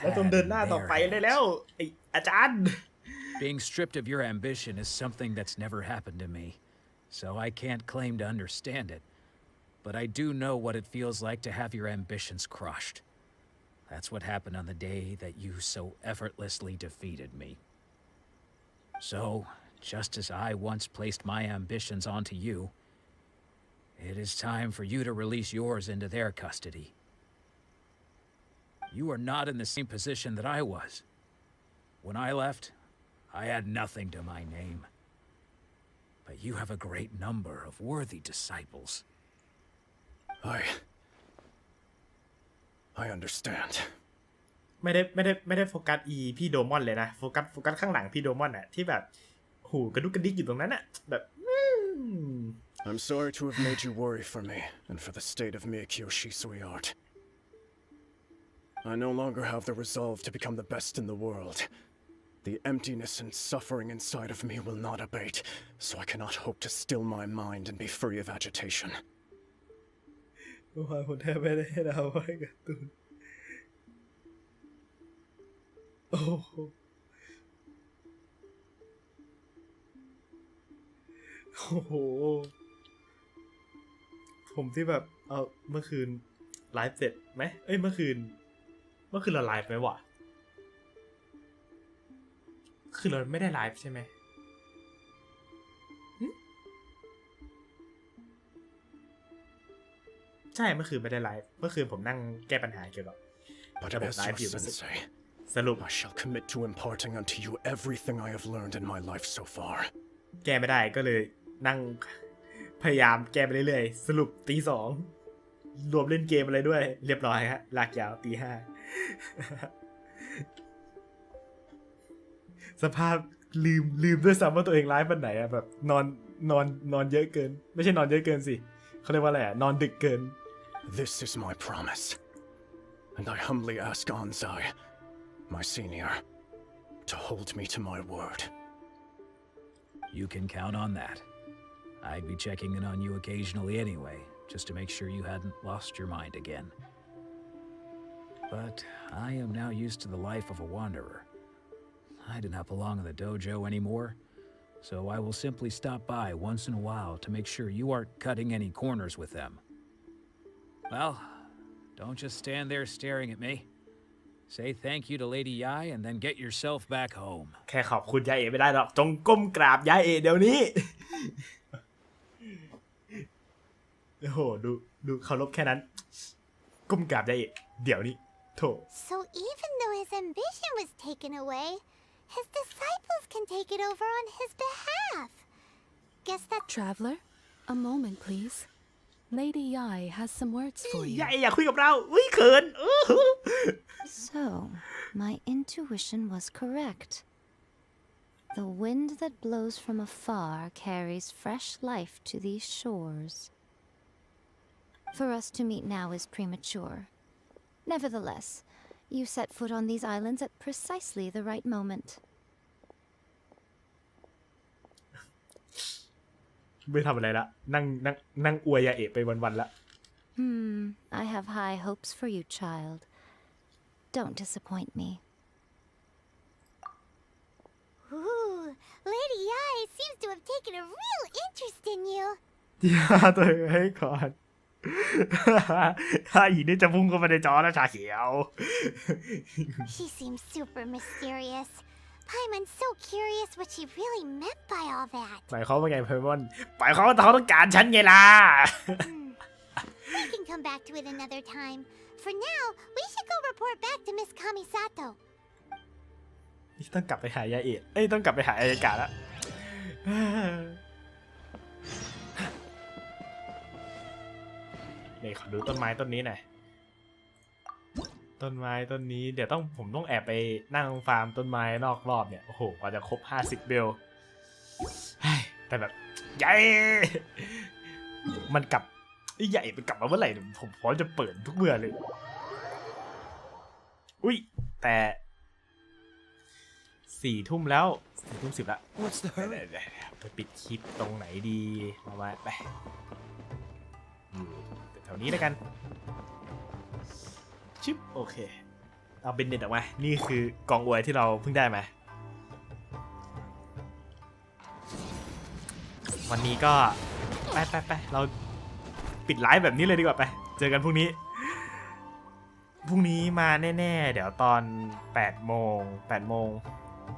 แล้วจงเดินหน้าต่อไปได้แล้วไอ้อาจารย์ Being stripped of your ambition is something that's never happened to me, so I can't claim to understand it. But I do know what it feels like to have your ambitions crushed. That's what happened on the day that you so effortlessly defeated me. So, just as I once placed my ambitions onto you, it is time for you to release yours into their custody. You are not in the same position that I was. When I left, I had nothing to my name. But you have a great number of worthy disciples. I understand. ไม่ได้โฟกัสพี่โดมอนเลยนะโฟกัสข้างหลังพี่โดมอนอะที่แบบหูกระดุกกระดิกอยู่ตรงนั้นอะแบบ I'm sorry to have made you worry for me and for the state of Meikyo Shisui art. I no longer have the resolve to become the best in the world. The emptiness and suffering inside of me will not abate, so I cannot hope to still my mind and be free of agitation. ผมแทบไม่ได้เดาไว้การ์ตูนโอ้โหผมที่แบบเอาเมื่อคืนไลฟ์เสร็จไหมเมื่อคืนเราไลฟ์ไหมวะคือเราไม่ได้ไลฟ์ใช่ไหมใช่เมื่อคืนไม่ได้ไลฟ์เมื่อคืนผมนั่งแก้ปัญหาเกี่ยวกับระบบไลฟ์อยู่สรุป I shall commit to imparting unto you everything I have learned in my life so far. แก้ไม่ได้ก็เลยนั่งพยายามแก้ไปเรื่อยๆสรุปตี 2รวมเล่นเกมอะไรด้วยเรียบร้อยฮะลากยาวตี 5สภาพลืมด้วยซ้ำว่าตัวเองไลฟ์วันไหนอะแบบนอนเยอะเกินไม่ใช่นอนเยอะเกินสิเขาเรียกว่าอะไรอะนอนดึกเกิน This is my promise, and I humbly ask Anzai, my senior, to hold me to my word. You can count on that. I'd be checking in on you occasionally anyway, just to make sure you hadn't lost your mind again. But I am now used to the life of a wanderer. I do not belong in the dojo anymore, so I will simply stop by once in a while to make sure you aren't cutting any corners with them. Well, don't just stand there staring at me. Say thank you to Lady Yai and then get yourself back home. แค่ขอบคุณยายเอ๋ไม่ได้หรอกจงก้มกราบยายเอ๋เดี๋ยวนี้ โอ้โหดูเคารพแค่นั้นก้มกราบยายเอ๋เดี๋ยวนี้โถ So even though his ambition was taken away, his disciples can take it over on his behalf. Guess that. Traveler, a moment, please. Lady Yai has some words for you. ยายอยากคุยกับเราอุ้ยเขิน So, my intuition was correct. The wind that blows from afar carries fresh life to these shores. For us to meet now is premature. Nevertheless, you set foot on these islands at precisely the right moment. ไม่ทำอะไรละนั่งอวยยาเอ๋ไปวันๆละ I have high hopes for you, child. Don't disappoint me. Ooh, Lady Yai seems to have taken a real interest in you. อย่าตัวเองให้ก่อน ถ้าอีนี่จะพุ่งเข้าไปในจอแล้วชาเขียว She seems super mysterious. Paimon's so curious what she really meant by all that. หมายความว่าไงเพมอนหมายความว่าเขาต้องการฉันไงล่ะ We can come back to it another time. For now, we should go report back to Miss Kamisato. ต้องกลับไปหายาเอ๋ต้องกลับไปหาอายากาศแล้วนี่ขอดูต้นไม้ต้นนี้หน่อยต้นไม้ต้นนี้เดี๋ยวผมต้องแอบไปนั่งฟาร์มต้นไม้นอกรอบเนี่ยโอ้โหกว่าจะครบ50เบลแต่แบบใหญ่มันกลับใหญ่มันกลับมาเมื่อไหร่ผมพร้อมจะเปิดทุกเมื่อเลยอุ้ยแต่4 ทุ่มแล้ว4 ทุ่ม 10แล้วไปปิดคลิปตรงไหนดีมาไปแถวนี้แล้วกันชิปโอเคเอาเบนเน็ตออกมานี่คือกองอวยที่เราเพิ่งได้มาวันนี้ก็ไปเราปิดไลฟ์แบบนี้เลยดีกว่าไปเจอกันพรุ่งนี้มาแน่ๆเดี๋ยวตอน8 โมง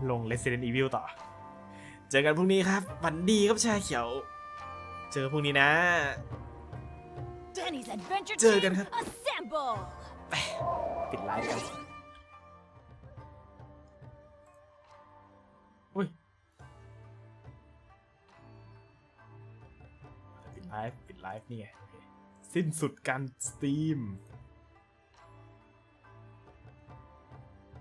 ลง Resident Evil ต่อเจอกันพรุ่งนี้ครับฝันดีครับชาเขียวเจอพรุ่งนี้นะเจอกันครับไปปิดไลฟ์กันอุ้ยปิดไลฟ์นี่ไงสิ้นสุดการสตรีม